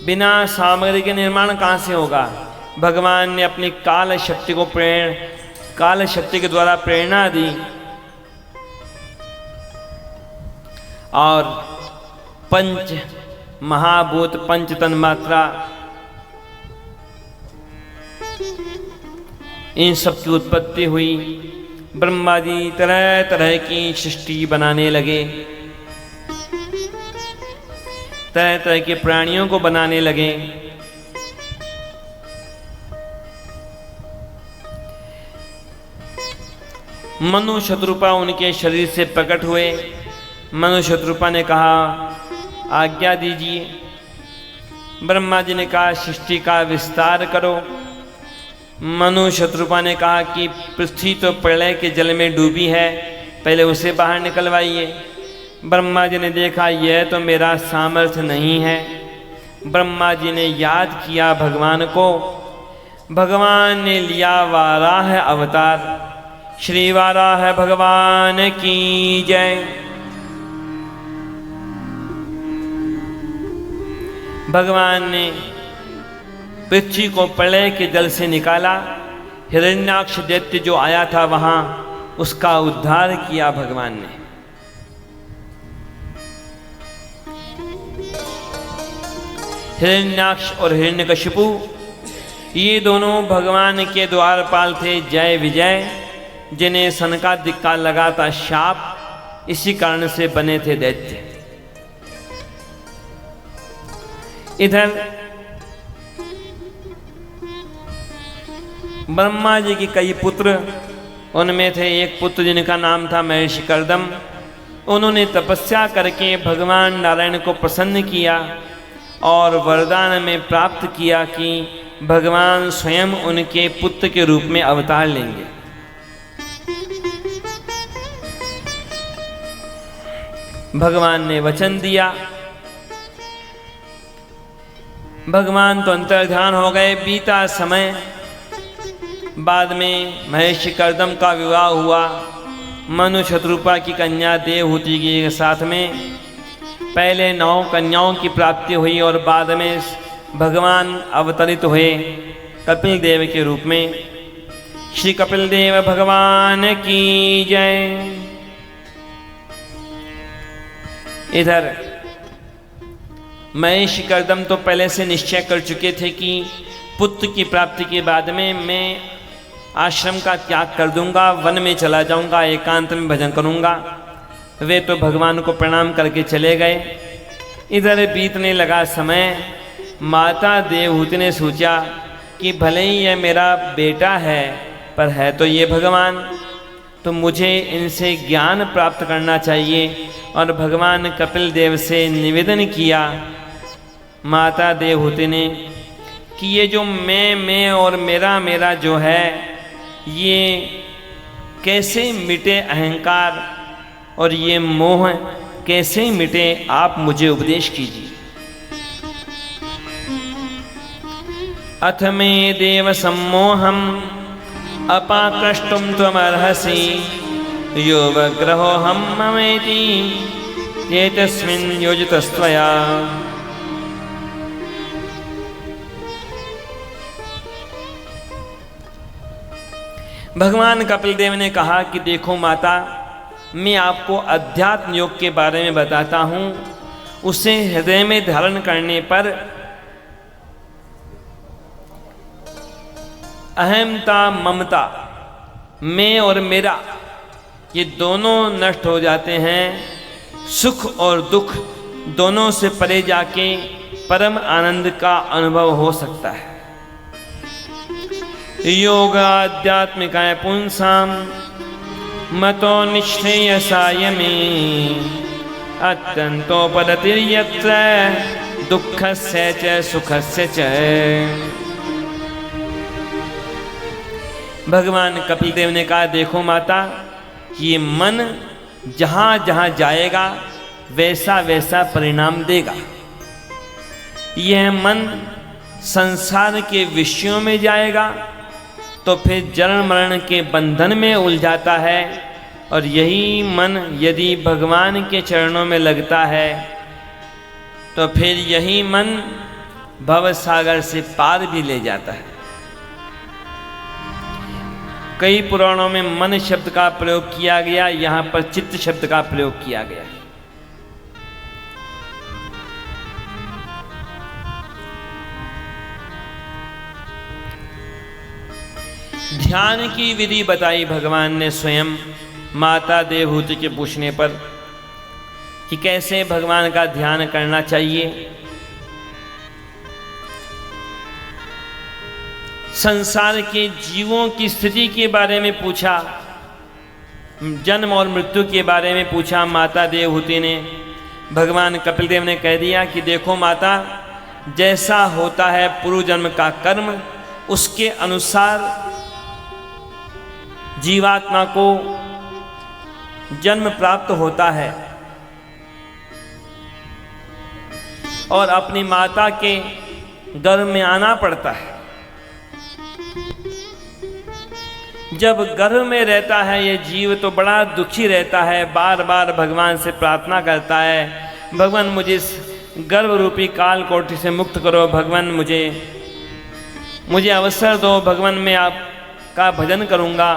बिना सामग्री के निर्माण कहाँ से होगा? भगवान ने अपनी काल शक्ति के द्वारा प्रेरणा दी और पंच महाभूत पंच तन्मात्रा इन सब की उत्पत्ति हुई। ब्रह्मा जी तरह तरह की सृष्टि बनाने लगे, तरह तरह के प्राणियों को बनाने लगे। मनु शत्रुपा उनके शरीर से प्रकट हुए। मनु शत्रुपा ने कहा आज्ञा दीजिए। ब्रह्मा जी ने कहा सृष्टि का विस्तार करो। मनु शत्रुपा ने कहा कि पृथ्वी तो प्रलय के जल में डूबी है, पहले उसे बाहर निकलवाइए। ब्रह्मा जी ने देखा यह तो मेरा सामर्थ्य नहीं है। ब्रह्मा जी ने याद किया भगवान को। भगवान ने लिया वाराह अवतार। श्री वाराह भगवान की जय। भगवान ने पृथ्वी को प्रलय के जल से निकाला। हिरण्याक्ष दैत्य जो आया था वहां, उसका उद्धार किया भगवान ने। हिरण्याक्ष और हिरण्यकशिपु ये दोनों भगवान के द्वारपाल थे, जय विजय, जिन्हें सनकादिक का लगा था शाप, इसी कारण से बने थे दैत्य। इधर ब्रह्मा जी के कई पुत्र, उनमें थे एक पुत्र जिनका नाम था महर्षि कर्दम। उन्होंने तपस्या करके भगवान नारायण को प्रसन्न किया और वरदान में प्राप्त किया कि भगवान स्वयं उनके पुत्र के रूप में अवतार लेंगे। भगवान ने वचन दिया। भगवान तो अंतर्ध्यान हो गए। बीता समय, बाद में महर्षि कर्दम का विवाह हुआ मनु शत्रुपा की कन्या देवहूति के साथ में। पहले 9 कन्याओं की प्राप्ति हुई और बाद में भगवान अवतरित हुए कपिल देव के रूप में। श्री कपिल देव भगवान की जय। इधर महर्षि कर्दम तो पहले से निश्चय कर चुके थे कि पुत्र की प्राप्ति के बाद में मैं आश्रम का त्याग कर दूंगा, वन में चला जाऊंगा, एकांत में भजन करूंगा। वे तो भगवान को प्रणाम करके चले गए। इधर बीतने लगा समय। माता देवहूति ने सोचा कि भले ही यह मेरा बेटा है, पर है तो ये भगवान, तो मुझे इनसे ज्ञान प्राप्त करना चाहिए। और भगवान कपिल देव से निवेदन किया माता देवहूति ने कि ये जो मैं और मेरा जो है, ये कैसे मिटे अहंकार और ये मोह कैसे मिटे, आप मुझे उपदेश कीजिए। अथ मे देव सम्मोहम अपाकृष्टुम त्वमर्हसि यो वग्रहो हम ममेति चेतस्मिन् योजितस्त्वया। भगवान कपिल देव ने कहा कि देखो माता, मैं आपको अध्यात्म योग के बारे में बताता हूँ। उसे हृदय में धारण करने पर अहमता ममता, मैं और मेरा, ये दोनों नष्ट हो जाते हैं। सुख और दुख दोनों से परे जाके परम आनंद का अनुभव हो सकता है। योग आध्यात्मिकाय पुंसाम मतो निश्रेयसाय में अत्यंतोपरतिर्यत्र दुःखस्य च सुखस्य च। भगवान कपिल देव ने कहा, देखो माता, ये मन जहाँ जहाँ जाएगा वैसा वैसा परिणाम देगा। यह मन संसार के विषयों में जाएगा तो फिर जन्म मरण के बंधन में उलझाता है, और यही मन यदि भगवान के चरणों में लगता है तो फिर यही मन भव सागर से पार भी ले जाता है। कई पुराणों में मन शब्द का प्रयोग किया गया, यहाँ पर चित्त शब्द का प्रयोग किया गया। ध्यान की विधि बताई भगवान ने स्वयं माता देवहूति के पूछने पर कि कैसे भगवान का ध्यान करना चाहिए। संसार के जीवों की स्थिति के बारे में पूछा, जन्म और मृत्यु के बारे में पूछा माता देवहूति ने। भगवान कपिल देव ने कह दिया कि देखो माता, जैसा होता है पूर्व जन्म का कर्म, उसके अनुसार जीवात्मा को जन्म प्राप्त होता है और अपनी माता के गर्भ में आना पड़ता है। जब गर्भ में रहता है ये जीव तो बड़ा दुखी रहता है, बार बार भगवान से प्रार्थना करता है, भगवान मुझे इस गर्भ रूपी काल कोठरी से मुक्त करो, भगवान मुझे अवसर दो, भगवान मैं आपका भजन करूंगा।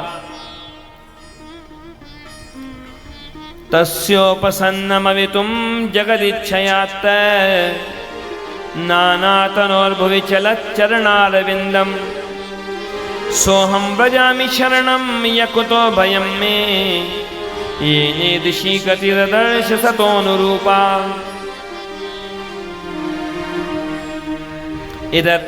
तस्योपसन्नमवितुं जगदिच्छयात् नानातनोर्भुवि चलच्चरणारविन्दम् सोऽहं व्रजामि शरणं यकुतो भयं मे येनेदृशी गतिरदर्श सतोऽनुरूपा। इधर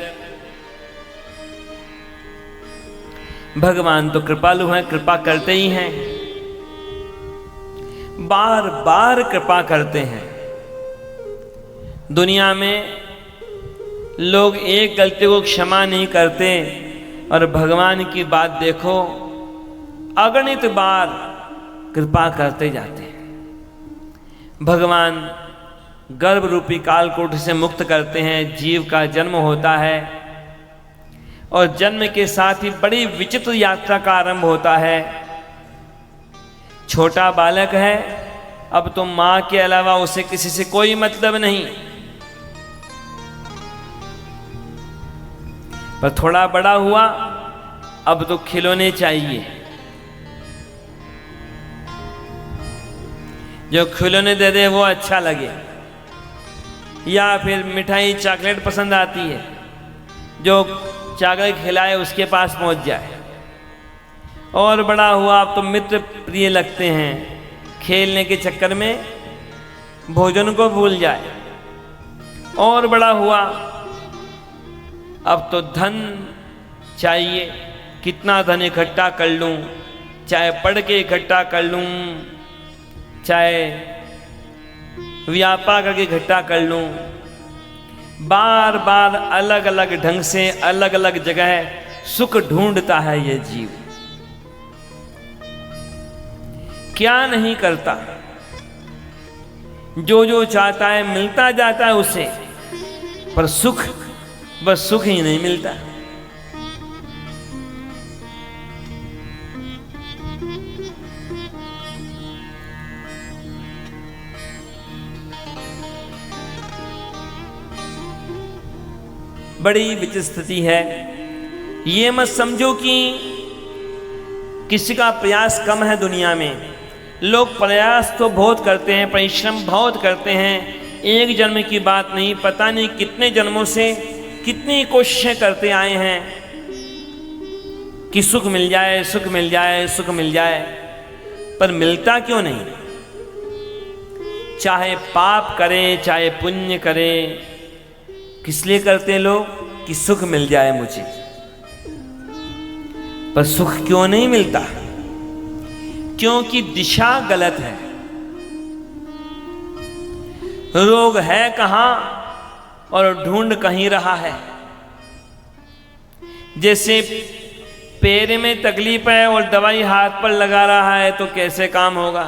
भगवान तो कृपालु हैं, कृपा करते ही हैं, बार बार कृपा करते हैं। दुनिया में लोग एक गलती को क्षमा नहीं करते, और भगवान की बात देखो, अगणित बार कृपा करते जाते हैं। भगवान गर्भ रूपी कालकोट से मुक्त करते हैं, जीव का जन्म होता है और जन्म के साथ ही बड़ी विचित्र यात्रा का आरंभ होता है। छोटा बालक है, अब तो मां के अलावा उसे किसी से कोई मतलब नहीं, पर थोड़ा बड़ा हुआ अब तो खिलौने चाहिए। जो खिलौने दे दे वो अच्छा लगे, या फिर मिठाई चॉकलेट पसंद आती है, जो चॉकलेट खिलाए उसके पास पहुंच जाए। और बड़ा हुआ अब तो मित्र प्रिय लगते हैं, खेलने के चक्कर में भोजन को भूल जाए। और बड़ा हुआ अब तो धन चाहिए, कितना धन इकट्ठा कर लूं, चाहे पढ़ के इकट्ठा कर लूं, चाहे व्यापार करके इकट्ठा कर लूं। बार बार अलग अलग ढंग से अलग अलग जगह सुख ढूंढता है ये जीव, क्या नहीं करता, जो जो चाहता है मिलता जाता है उसे, पर सुख, बस सुख ही नहीं मिलता। बड़ी विचित्र स्थिति है। ये मत समझो कि किसी का प्रयास कम है दुनिया में। लोग प्रयास तो बहुत करते हैं, परिश्रम बहुत करते हैं, एक जन्म की बात नहीं, पता नहीं कितने जन्मों से कितनी कोशिशें करते आए हैं कि सुख मिल जाए, सुख मिल जाए, सुख मिल जाए, पर मिलता क्यों नहीं? चाहे पाप करें चाहे पुण्य करें, किस लिए करते हैं लोग? कि सुख मिल जाए मुझे, पर सुख क्यों नहीं मिलता? क्योंकि दिशा गलत है। रोग है कहां और ढूंढ कहीं रहा है। जैसे पैर में तकलीफ है और दवाई हाथ पर लगा रहा है तो कैसे काम होगा?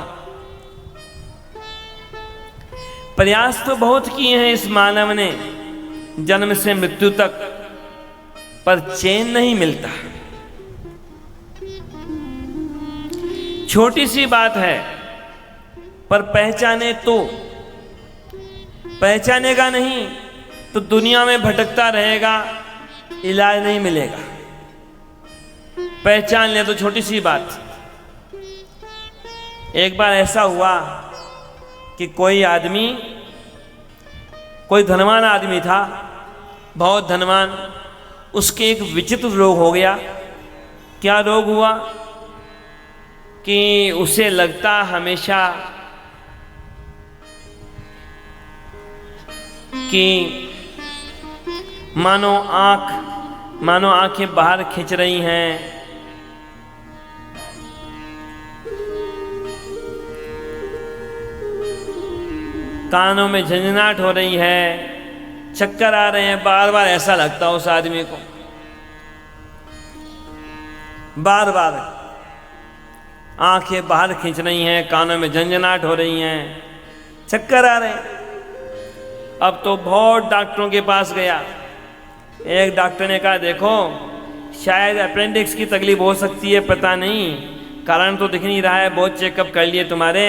प्रयास तो बहुत किए हैं इस मानव ने जन्म से मृत्यु तक, पर चैन नहीं मिलता। छोटी सी बात है, पर पहचाने तो, पहचानेगा नहीं तो दुनिया में भटकता रहेगा, इलाज नहीं मिलेगा। पहचान ले तो छोटी सी बात। एक बार ऐसा हुआ कि कोई आदमी, कोई धनवान आदमी था, बहुत धनवान, उसके एक विचित्र रोग हो गया। क्या रोग हुआ कि उसे लगता हमेशा कि मानो आंखें बाहर खींच रही हैं, कानों में झंझनाहट हो रही है, चक्कर आ रहे हैं, बार बार ऐसा लगता उस आदमी को, बार बार आंखें बाहर खींच रही हैं, कानों में झंझनाहट हो रही हैं, चक्कर आ रहे हैं। अब तो बहुत डॉक्टरों के पास गया। एक डॉक्टर ने कहा देखो शायद अपेंडिक्स की तकलीफ हो सकती है, पता नहीं, कारण तो दिख नहीं रहा है, बहुत चेकअप कर लिए तुम्हारे।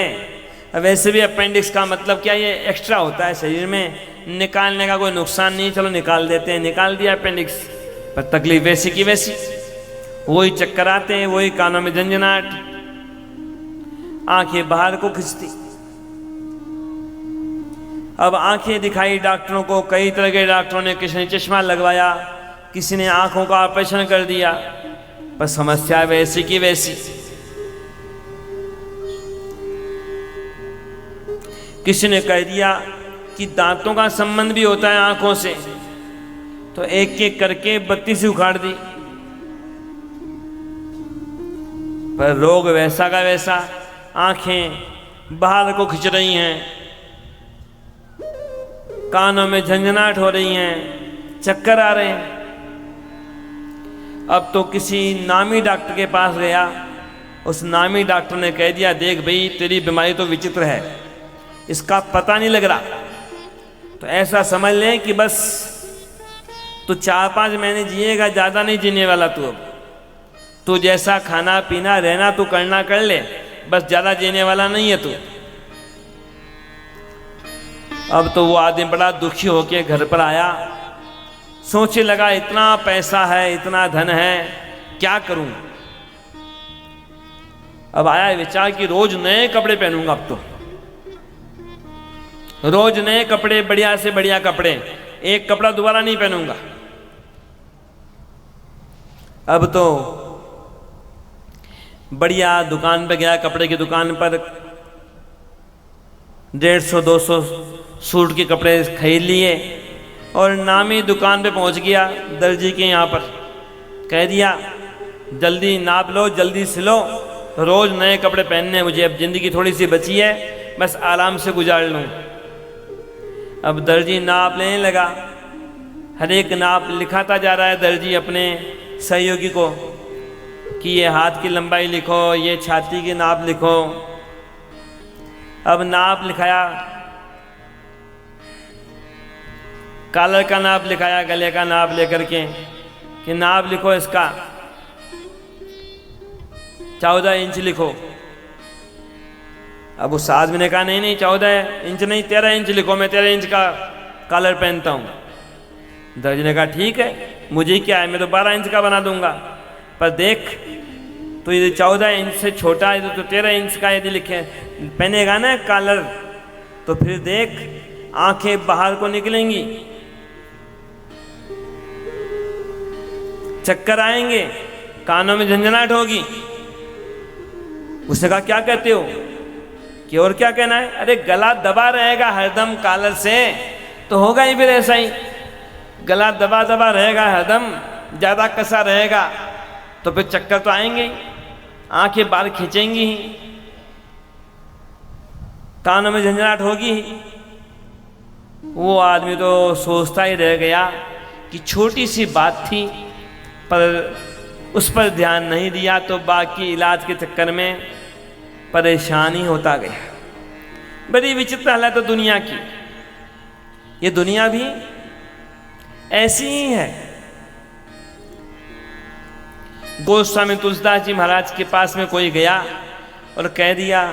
वैसे भी अपेंडिक्स का मतलब क्या, ये एक्स्ट्रा होता है शरीर में, निकालने का कोई नुकसान नहीं, चलो निकाल देते हैं। निकाल दिया अपेंडिक्स, पर तकलीफ वैसी की वैसी, वही चक्कर आते हैं, वही कानों में झंझनाहट, आंखें बाहर को खिंचती। अब आंखें दिखाई डॉक्टरों को, कई तरह के डॉक्टरों ने, किसी ने चश्मा लगवाया, किसी ने आंखों का ऑपरेशन कर दिया, पर समस्या वैसी की वैसी। किसी ने कह दिया कि दांतों का संबंध भी होता है आंखों से, तो एक एक करके 32 उखाड़ दी, पर रोग वैसा का वैसा, आंखें बाहर को खिंच रही हैं, कानों में झंझनाहट हो रही हैं, चक्कर आ रहे हैं। अब तो किसी नामी डॉक्टर के पास गया, उस नामी डॉक्टर ने कह दिया देख भाई तेरी बीमारी तो विचित्र है, इसका पता नहीं लग रहा, तो ऐसा समझ लें कि बस तू 4-5 महीने जिएगा, ज़्यादा नहीं जीने वाला तू। अब तू जैसा खाना पीना रहना तू करना कर ले, बस ज़्यादा जीने वाला नहीं है तू। अब तो वो आदमी बड़ा दुखी होकर घर पर आया, सोचने लगा इतना पैसा है, इतना धन है, क्या करूं। अब आया विचार कि रोज नए कपड़े पहनूंगा, अब तो रोज नए कपड़े, बढ़िया से बढ़िया कपड़े, एक कपड़ा दोबारा नहीं पहनूंगा। अब तो बढ़िया दुकान पे गया, कपड़े की दुकान पर 150-200 सूट के कपड़े खरीद लिए और नामी दुकान पे पहुंच गया, दर्जी के यहाँ पर कह दिया जल्दी नाप लो, जल्दी सिलो, रोज नए कपड़े पहनने हैं मुझे, अब जिंदगी थोड़ी सी बची है, बस आराम से गुजार लूँ। अब दर्जी नाप लेने लगा, हर एक नाप लिखाता जा रहा है दर्जी अपने सहयोगी को कि ये हाथ की लंबाई लिखो, ये छाती की नाप लिखो। अब नाप लिखाया, कॉलर का नाप लिखाया, गले का नाप लेकर के कि नाप लिखो इसका 14 इंच लिखो। अब उस आदमी ने कहा नहीं नहीं 14 इंच नहीं 13 इंच लिखो, मैं 13 इंच का कॉलर पहनता हूं। दर्जी ने कहा ठीक है, मुझे क्या है, मैं तो 12 इंच का बना दूंगा, पर देख तो यदि 14 इंच से छोटा है तो 13 इंच का यदि लिखे पहनेगा ना कॉलर, तो फिर देख आंखें बाहर को निकलेंगी, चक्कर आएंगे, कानों में झंझनाहट होगी। उसने कहा क्या कहते हो कि और क्या कहना है? अरे गला दबा रहेगा हरदम कॉलर से तो होगा ही फिर ऐसा ही, गला दबा दबा रहेगा हरदम, ज्यादा कसा रहेगा तो फिर चक्कर तो आएंगे ही, आंखें बाहर खींचेंगी ही, कानों में झंझनाहट होगी ही। वो आदमी तो सोचता ही रह गया कि छोटी सी बात थी, पर उस पर ध्यान नहीं दिया तो बाकी इलाज के चक्कर में परेशानी होता गया। बड़ी विचित्र हालत है दुनिया की। ये दुनिया भी ऐसी ही है। गोस्वामी तुलसीदास जी महाराज के पास में कोई गया और कह दिया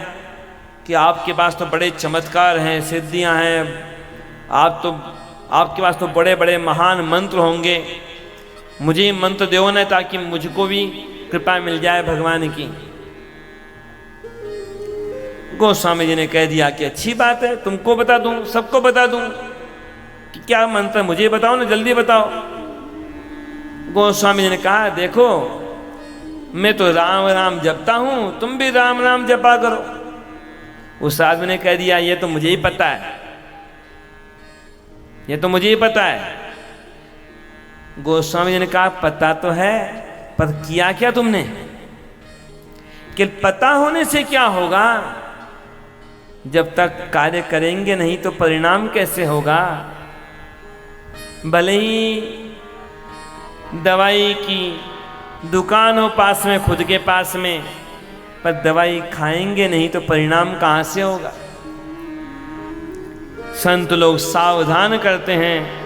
कि आपके पास तो बड़े चमत्कार हैं, सिद्धियां हैं, आपके पास तो बड़े बड़े महान मंत्र होंगे, मुझे मंत्र दो ना ताकि मुझको भी कृपा मिल जाए भगवान की। गोस्वामी जी ने कह दिया कि अच्छी बात है, तुमको बता दूं, सबको बता दूं कि क्या मंत्र, मुझे बताओ ना, जल्दी बताओ। गोस्वामी जी ने कहा देखो मैं तो राम राम जपता हूं, तुम भी राम राम जपा करो। उस आदमी ने कह दिया ये तो मुझे ही पता है, ये तो मुझे ही पता है। गोस्वामी जी ने कहा पता तो है, पर किया क्या तुमने? कि पता होने से क्या होगा, जब तक कार्य करेंगे नहीं तो परिणाम कैसे होगा। भले ही दवाई की दुकान हो पास में, खुद के पास में, पर दवाई खाएंगे नहीं तो परिणाम कहां से होगा। संत लोग सावधान करते हैं,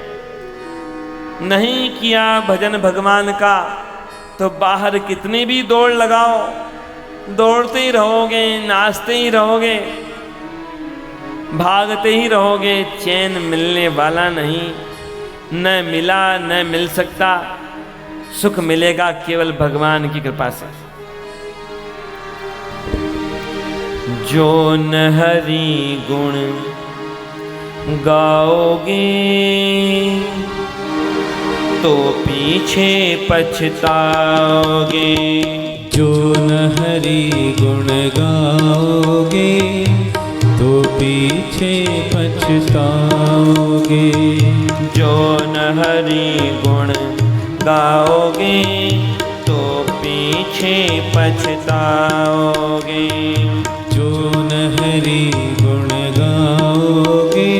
नहीं किया भजन भगवान का तो बाहर कितनी भी दौड़ लगाओ, दौड़ते ही रहोगे, नाचते ही रहोगे, भागते ही रहोगे, चैन मिलने वाला नहीं। न मिला न मिल सकता, सुख मिलेगा केवल भगवान की कृपा से। जो न हरि गुण गाओगे तो पीछे पछताओगे। जो न हरि गुण गाओगे तो पीछे पछताओगे। जो न हरि गुण गाओगे तो पीछे पछताओगे। जो न हरि गुण गाओगे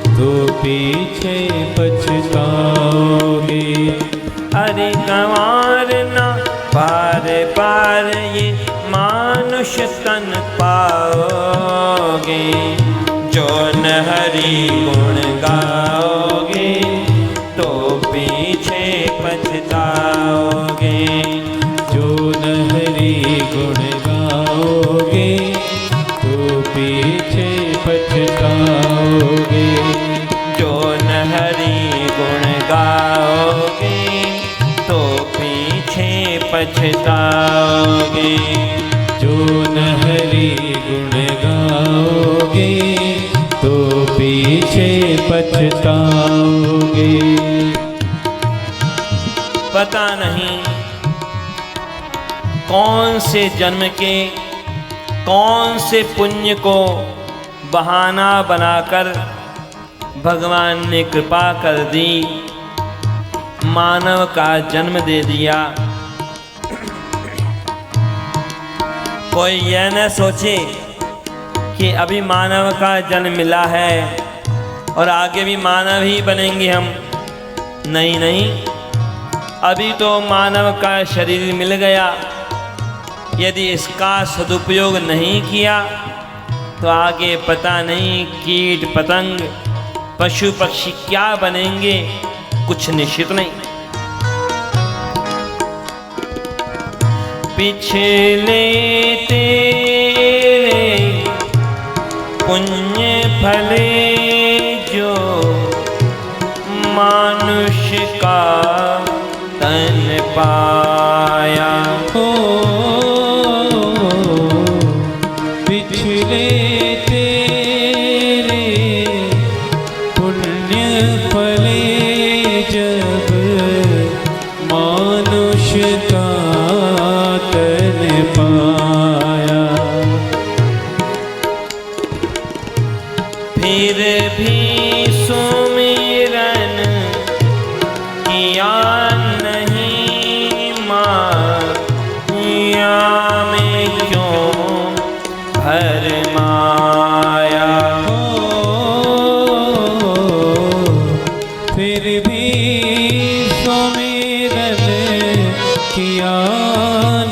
तो पीछे पछताओगे। अरे गंवारना बार बार ये मानुष तन पाओगे। जो न हरि गुण गाओगे तो पीछे पछताओगे। जो न हरि गुण गाओगे तो पीछे पछताओगे। जो न हरि गुण गाओगे तो पीछे पछताओगे। जो न हरि गुण गाओगे तो पीछे पछताओगे। पता नहीं कौन से जन्म के कौन से पुण्य को बहाना बनाकर भगवान ने कृपा कर दी, मानव का जन्म दे दिया। कोई यह न सोचे कि अभी मानव का जन्म मिला है और आगे भी मानव ही बनेंगे हम। नहीं नहीं, अभी तो मानव का शरीर मिल गया, यदि इसका सदुपयोग नहीं किया तो आगे पता नहीं कीट पतंग पशु पक्षी क्या बनेंगे, कुछ निश्चित नहीं। पिछले तेरे पुण्य फले जो मानुष का तन पाया। हो मिले तेरे पुण्य फले जब मानुष का तन पाया। फिर भी सुमिरन किया नहीं माया में क्यों भरमाया। फिर भी सुमिरन किया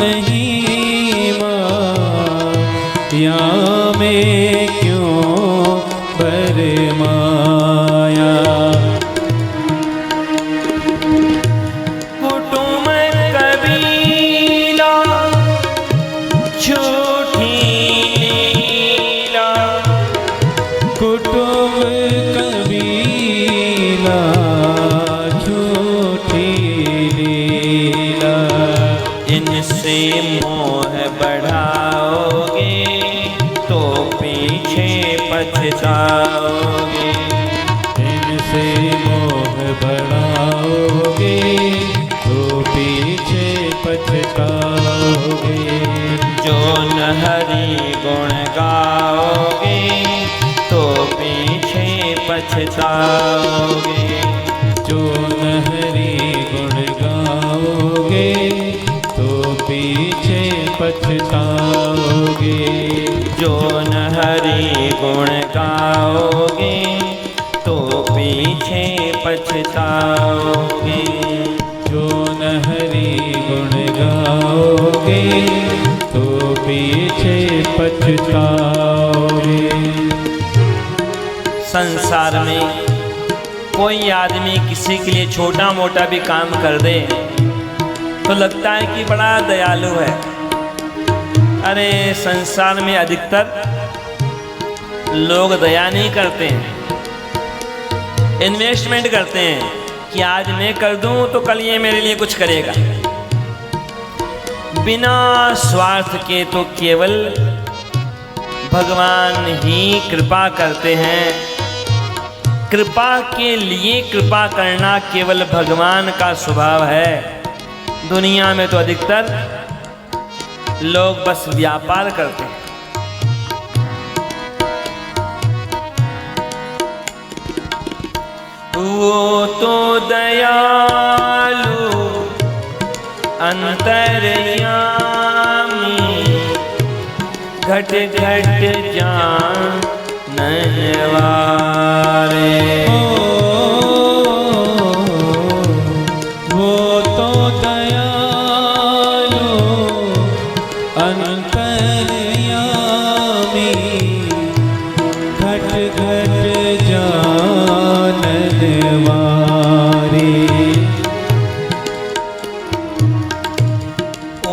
नहीं माया में क्यों भरमाया। कुटुंब कबीला झूठी लीला, कुटुंब कबीला झूठी लीला। इनसे मोह बढ़ाओगे तो पीछे पछताओगे। इनसे मोह बढ़ाओगे तो पीछे पछताओगे। जो न हरि गुण गाओगे तो पीछे पछताओगे। जो न हरि गुण गाओगे तो पीछे पछताओगे। जो न हरि गुण गाओगे तो पीछे पछताओगे। जो न हरि गुण गाओगे तो पीछे पछताओगे। संसार में कोई आदमी किसी के लिए छोटा मोटा भी काम कर दे तो लगता है कि बड़ा दयालु है। अरे संसार में अधिकतर लोग दया नहीं करते हैं, इन्वेस्टमेंट करते हैं कि आज मैं कर दूं तो कल ये मेरे लिए कुछ करेगा। बिना स्वार्थ के तो केवल भगवान ही कृपा करते हैं। कृपा के लिए कृपा करना केवल भगवान का स्वभाव है। दुनिया में तो अधिकतर लोग बस व्यापार करते हैं। वो तो दयालु अंतर्यामी, घट घट जानन वारे। वो तो दयालु अंतर्यामी, घट घट जानन वारे।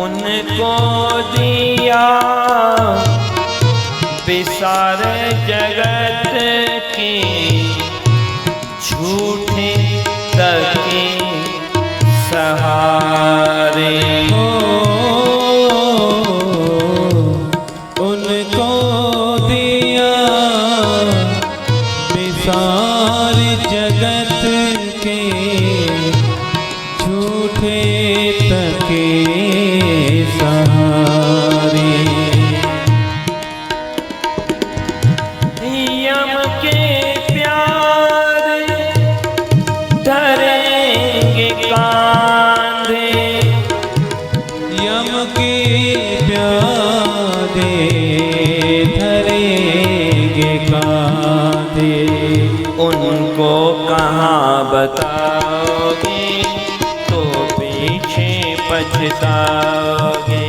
उनको दिया विसार जगत के, झूठे तके सहारे। उनको दिया विसार जगत के, झूठे तके सहारे। यम के प्यारे धरेंगे कांधे, यम के प्यादे धरेंगे कांधे। उनको कहाँ बताओगे तो पीछे पछताओगे।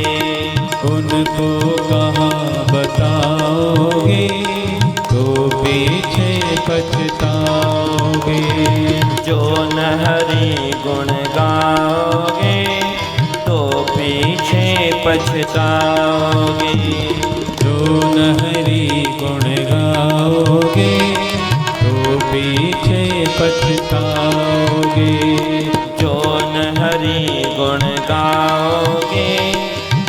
उनको कहाँ बताओगे तो पीछे पछताओगे। जो न हरि गुण गाओगे तो पीछे पछताओगे। जो न हरि गुण गाओगे तो पीछे पछताओगे। जो न हरि गुण गाओगे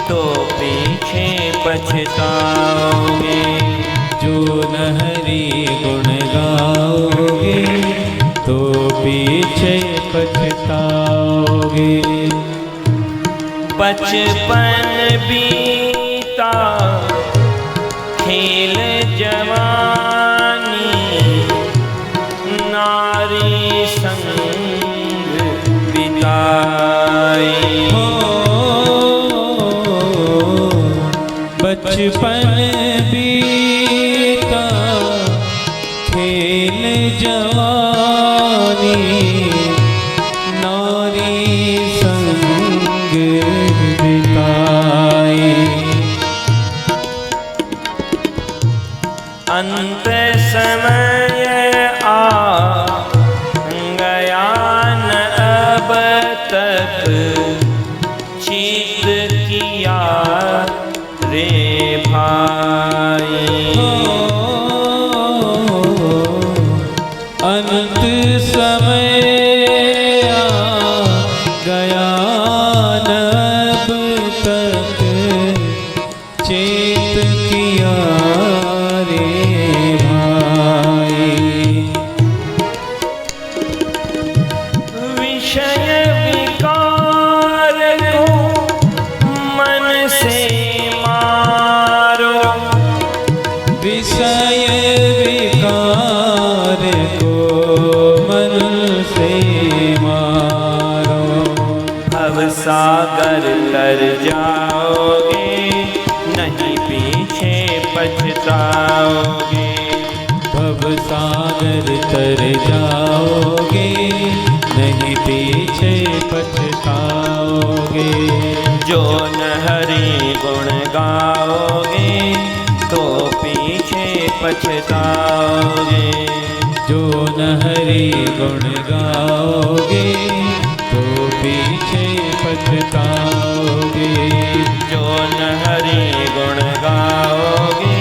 तो पीछे पछताओगे। पछताओगे। बचपन बीता खेल जवानी, नारी संग बिताई। बचपन बीता खेल जवानी, नारी संग बिताई। अंत समय आ गया न अब तक, चित किया रे भाई। अंत समय आ गया न अब तक, चेत किया रे भाई। विषय विकार को मन से मारो, विषय विकार को मन से मारो। अब सागर तर जाओगे, नहीं पीछे पछताओगे। भव सागर तर जाओगे, नहीं पीछे पछताओगे। जो न हरि गुण गाओगे, तो पीछे पछताओगे। जो न हरि गुण गाओगे, तो पीछे पछताओगे। जो न हरि गुण गाओगे,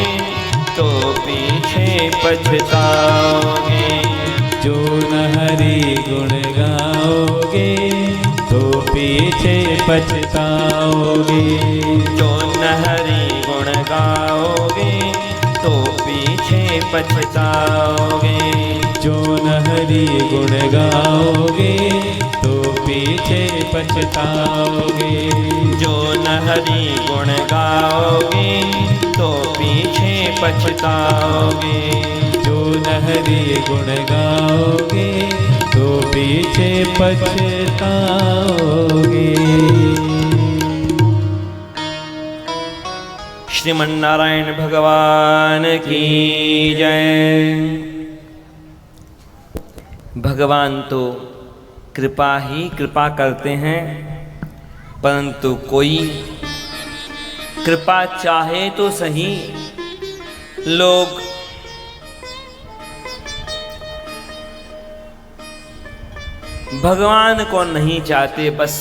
तो पीछे पछताओगे। जो न हरि गुण गाओगे, तो पीछे पछताओगे। जो न हरि गुण गाओगे, तो पीछे पछताओगे। जो न हरि गुण गाओगे, तो पीछे पछताओगे। जो न हरि गुण गाओगे, तो पीछे पछताओगे। जो न हरि गुण गाओगे, तो पीछे पछताओगे। श्रीमन्नारायण भगवान की जय। भगवान तो कृपा ही कृपा करते हैं, परंतु कोई कृपा चाहे तो सही, लोग भगवान को नहीं चाहते। बस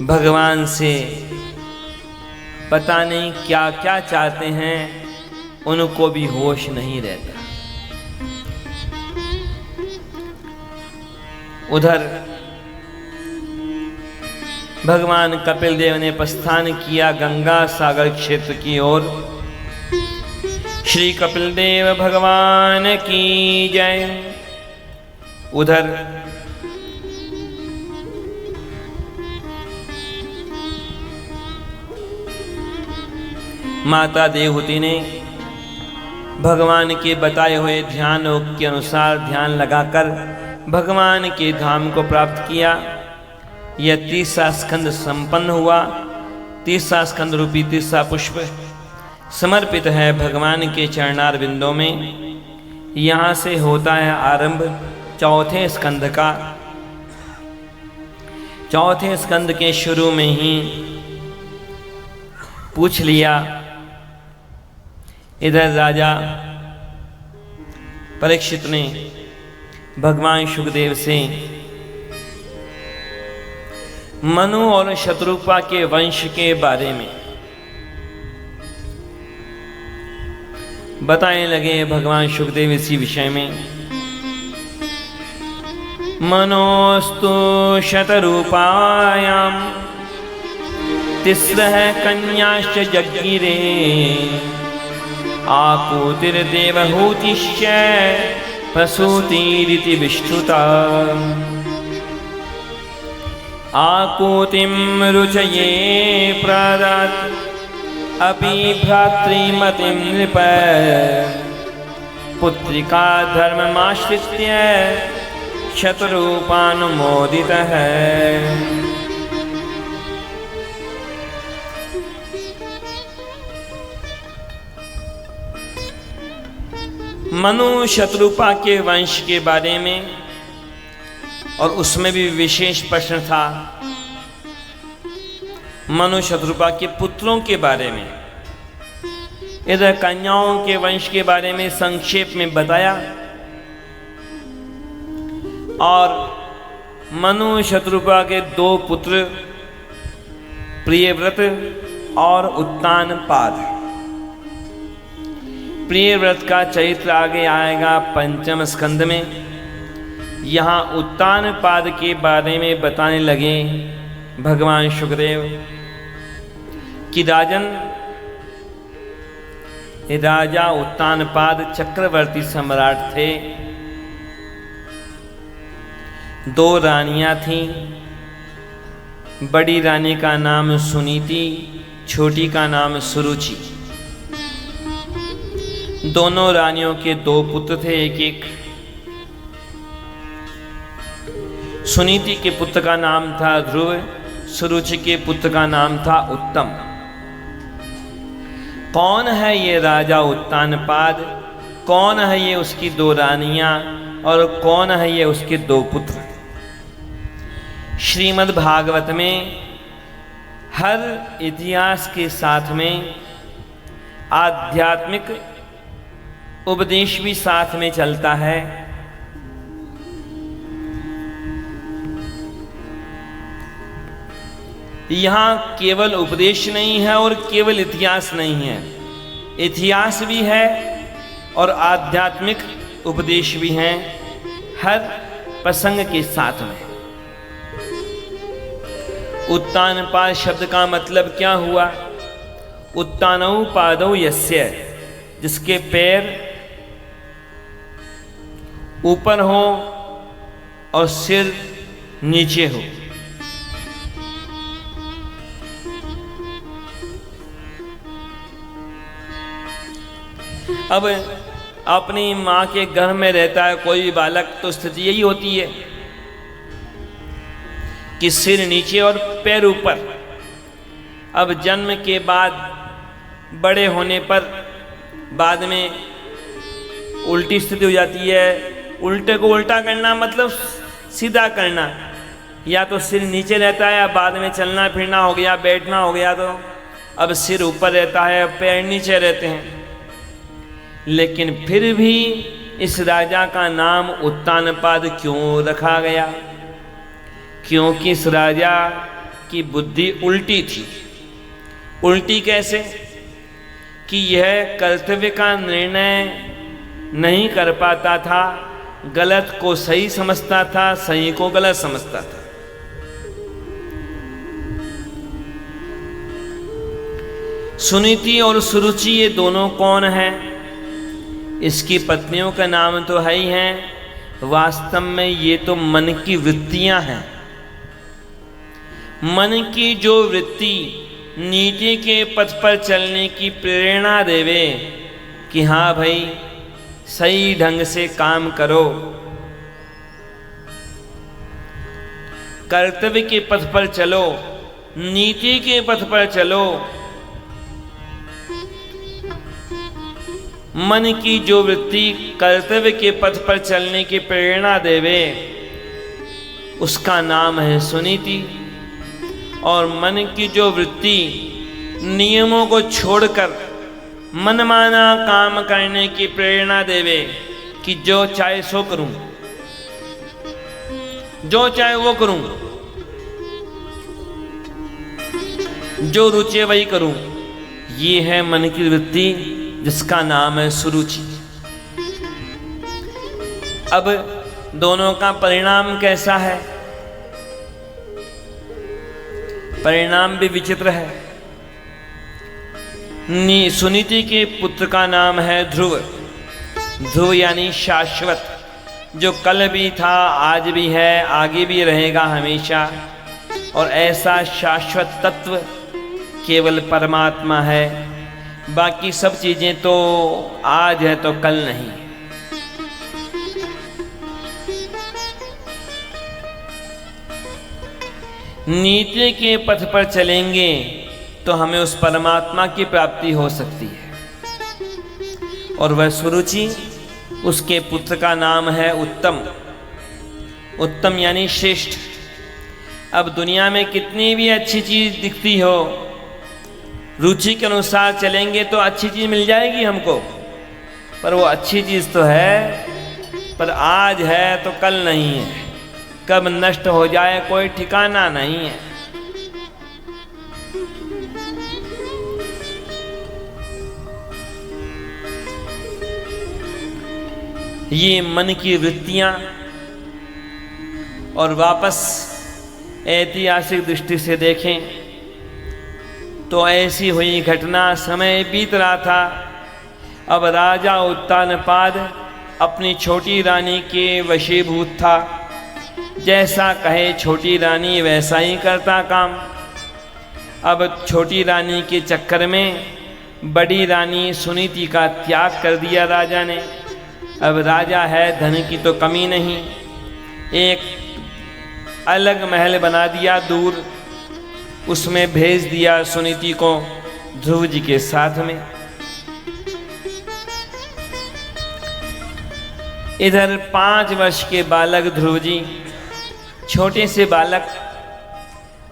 भगवान से पता नहीं क्या क्या चाहते हैं, उनको भी होश नहीं रहता। उधर भगवान कपिल देव ने प्रस्थान किया गंगा सागर क्षेत्र की ओर। श्री कपिल देव भगवान की जय। उधर माता देवहूति ने भगवान के बताए हुए ध्यान के अनुसार ध्यान लगाकर भगवान के धाम को प्राप्त किया। यह तीसरा स्कंद संपन्न हुआ। तीसरा स्कंद रूपी तीसरा पुष्प समर्पित है भगवान के चरणार बिंदों में। यहाँ से होता है आरंभ चौथे स्कंद का। चौथे स्कंद के शुरू में ही पूछ लिया। इधर राजा परीक्षित ने भगवान शुकदेव से मनु और शत्रुपा के वंश के बारे में बताने लगे। भगवान शुकदेव इसी विषय में मनोस्तु शतरूपायां तिस्रः कन्याश्च जज्ञिरे आपूतिर्देवहूतिश्च प्रसूतिरिति विश्रुता। आकुतिं रुचये प्रदत् अपि भ्रातृमतिं नृप पुत्रिका धर्ममाश्रित्य शतरूपानुमोदितः। मनु शतरूपा के वंश के बारे में और उसमें भी विशेष प्रश्न था मनु शतरूपा के पुत्रों के बारे में। इधर कन्याओं के वंश के बारे में संक्षेप में बताया और मनु शतरूपा के 2 पुत्र प्रियव्रत और उत्तानपाद। प्रियव्रत का चरित्र आगे आएगा 5वें स्कंद में। यहाँ उत्तानपाद के बारे में बताने लगे भगवान शुकदेव कि राजा उत्तानपाद चक्रवर्ती सम्राट थे। 2 रानियां थीं। बड़ी रानी का नाम सुनीति, छोटी का नाम सुरुचि। दोनों रानियों के 2 पुत्र थे, एक। सुनीति के पुत्र का नाम था ध्रुव, सुरुचि के पुत्र का नाम था उत्तम। कौन है ये राजा उत्तानपाद? कौन है ये उसकी 2 रानियां और कौन है ये उसके 2 पुत्र? श्रीमद् भागवत में हर इतिहास के साथ में आध्यात्मिक उपदेश भी साथ में चलता है। यहाँ केवल उपदेश नहीं है और केवल इतिहास नहीं है, इतिहास भी है और आध्यात्मिक उपदेश भी हैं हर प्रसंग के साथ में। उत्तानपाद शब्द का मतलब क्या हुआ? उत्तानौ पादौ यस्य, जिसके पैर ऊपर हो और सिर नीचे हो। अब अपनी माँ के गर्भ में रहता है कोई भी बालक तो स्थिति यही होती है कि सिर नीचे और पैर ऊपर। अब जन्म के बाद बड़े होने पर बाद में उल्टी स्थिति हो जाती है। उल्टे को उल्टा करना मतलब सीधा करना, या तो सिर नीचे रहता है या बाद में चलना फिरना हो गया, बैठना हो गया, तो अब सिर ऊपर रहता है, पैर नीचे रहते हैं। लेकिन फिर भी इस राजा का नाम उत्तानपाद क्यों रखा गया? क्योंकि इस राजा की बुद्धि उल्टी थी। उल्टी कैसे? कि यह कर्तव्य का निर्णय नहीं कर पाता था, गलत को सही समझता था, सही को गलत समझता था। सुनीति और सुरुचि ये दोनों कौन हैं? इसकी पत्नियों का नाम तो है ही हैं, वास्तव में ये तो मन की वृत्तियां हैं। मन की जो वृत्ति नीति के पथ पर चलने की प्रेरणा देवे कि हाँ भाई सही ढंग से काम करो, कर्तव्य के पथ पर चलो, नीति के पथ पर चलो। मन की जो वृत्ति कर्तव्य के पथ पर चलने की प्रेरणा देवे उसका नाम है सुनीति। और मन की जो वृत्ति नियमों को छोड़कर मनमाना काम करने की प्रेरणा देवे कि जो चाहे सो करूं, जो चाहे वो करूं, जो रुचे वही करूं, ये है मन की वृत्ति जिसका नाम है सुरुचि। अब दोनों का परिणाम कैसा है? परिणाम भी विचित्र है। सुनीति के पुत्र का नाम है ध्रुव। ध्रुव यानी शाश्वत, जो कल भी था, आज भी है, आगे भी रहेगा हमेशा। और ऐसा शाश्वत तत्व केवल परमात्मा है। बाकी सब चीजें तो आज है तो कल नहीं। नीति के पथ पर चलेंगे तो हमें उस परमात्मा की प्राप्ति हो सकती है। और वह सुरुचि, उसके पुत्र का नाम है उत्तम। उत्तम यानी श्रेष्ठ। अब दुनिया में कितनी भी अच्छी चीज दिखती हो, रुचि के अनुसार चलेंगे तो अच्छी चीज मिल जाएगी हमको, पर वो अच्छी चीज तो है, पर आज है तो कल नहीं है। कब नष्ट हो जाए कोई ठिकाना नहीं है। ये मन की वृत्तियां, और वापस ऐतिहासिक दृष्टि से देखें तो ऐसी हुई घटना, समय बीत रहा था। अब राजा उत्तानपाद अपनी छोटी रानी के वशीभूत था। जैसा कहे छोटी रानी वैसा ही करता काम। अब छोटी रानी के चक्कर में बड़ी रानी सुनीति का त्याग कर दिया राजा ने। अब राजा है, धन की तो कमी नहीं, एक अलग महल बना दिया दूर, उसमें भेज दिया सुनीति को ध्रुव जी के साथ में। इधर 5 वर्ष के बालक ध्रुव जी, छोटे से बालक,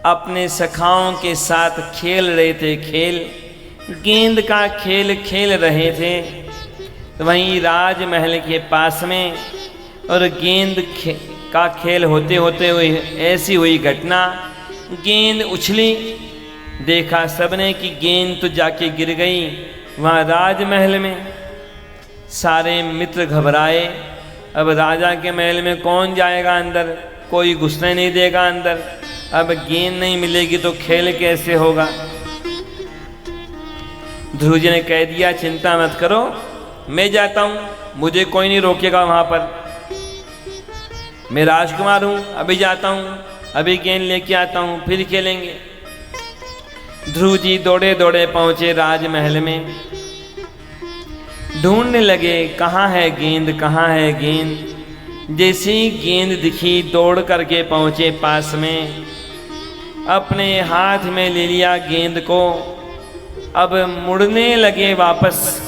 अपने सखाओं के साथ खेल रहे थे। खेल, गेंद का खेल खेल रहे थे। वहीं राजमहल के पास में और गेंद का खेल होते होते हुए ऐसी हुई घटना, गेंद उछली। देखा सबने कि गेंद तो जाके गिर गई वहाँ राजमहल में। सारे मित्र घबराए। अब राजा के महल में कौन जाएगा अंदर, कोई घुसने नहीं देगा अंदर। अब गेंद नहीं मिलेगी तो खेल कैसे होगा। ध्रुव जी ने कह दिया, चिंता मत करो, मैं जाता हूं, मुझे कोई नहीं रोकेगा वहां पर। मैं राजकुमार हूं, अभी जाता हूं, अभी गेंद लेके आता हूं, फिर खेलेंगे। ध्रुव जी दौड़े दौड़े पहुंचे राजमहल में। ढूंढने लगे कहाँ है गेंद, कहाँ है गेंद। जैसे ही गेंद दिखी दौड़ करके पहुंचे पास में, अपने हाथ में ले लिया गेंद को। अब मुड़ने लगे वापस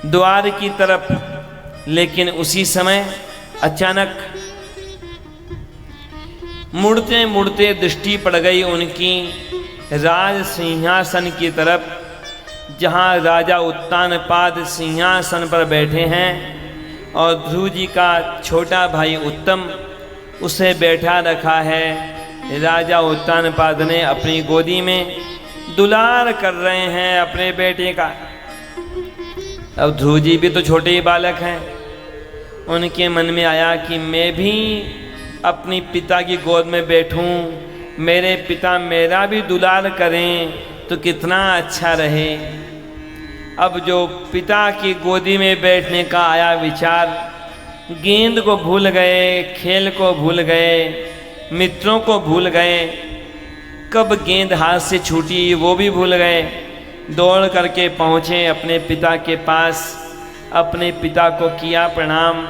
द्वार की तरफ, लेकिन उसी समय अचानक मुड़ते मुड़ते दृष्टि पड़ गई उनकी राज सिंहासन की तरफ, जहां राजा उत्तानपाद सिंहासन पर बैठे हैं और ध्रुव जी का छोटा भाई उत्तम उसे बैठा रखा है। राजा उत्तानपाद ने अपनी गोदी में दुलार कर रहे हैं अपने बेटे का। अब ध्रुव जी भी तो छोटे ही बालक हैं। उनके मन में आया कि मैं भी अपनी पिता की गोद में बैठूं, मेरे पिता मेरा भी दुलार करें तो कितना अच्छा रहे। अब जो पिता की गोदी में बैठने का आया विचार, गेंद को भूल गए, खेल को भूल गए, मित्रों को भूल गए। कब गेंद हाथ से छूटी वो भी भूल गए। दौड़ करके पहुँचे अपने पिता के पास, अपने पिता को किया प्रणाम।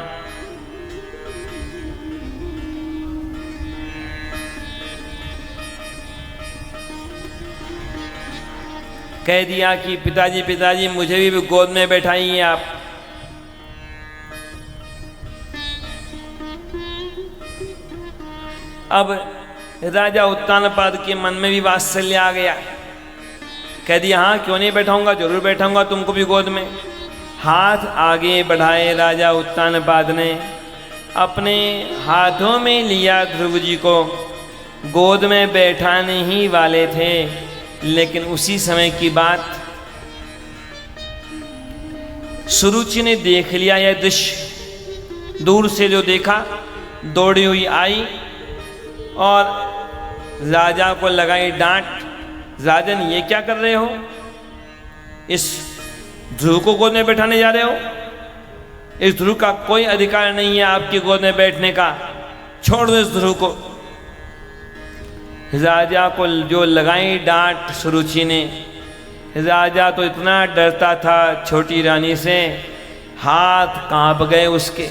कह दिया कि पिताजी पिताजी मुझे भी गोद में बैठाइए आप। अब राजा उत्तानपाद के मन में भी वात्सल्य आ गया। कह दिया हाँ क्यों नहीं बैठाऊंगा, जरूर बैठाऊंगा तुमको भी गोद में। हाथ आगे बढ़ाए राजा उत्तानपाद ने, अपने हाथों में लिया ध्रुव जी को, गोद में बैठाने ही वाले थे। लेकिन उसी समय की बात, सुरुचि ने देख लिया यह दृश्य। दूर से जो देखा, दौड़ी हुई आई और राजा को लगाई डांट, राजन ये क्या कर रहे हो, इस ध्रुव को गोद में बैठाने जा रहे हो, इस ध्रुव का कोई अधिकार नहीं है आपकी गोद में बैठने का, छोड़ दो इस ध्रुव को। राजा को जो लगाई डांट सुरुचि ने, राजा तो इतना डरता था छोटी रानी से, हाथ कांप गए उसके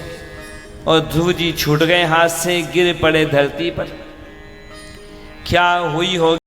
और ध्रुव जी छूट गए हाथ से, गिर पड़े धरती पर। क्या हुई होगी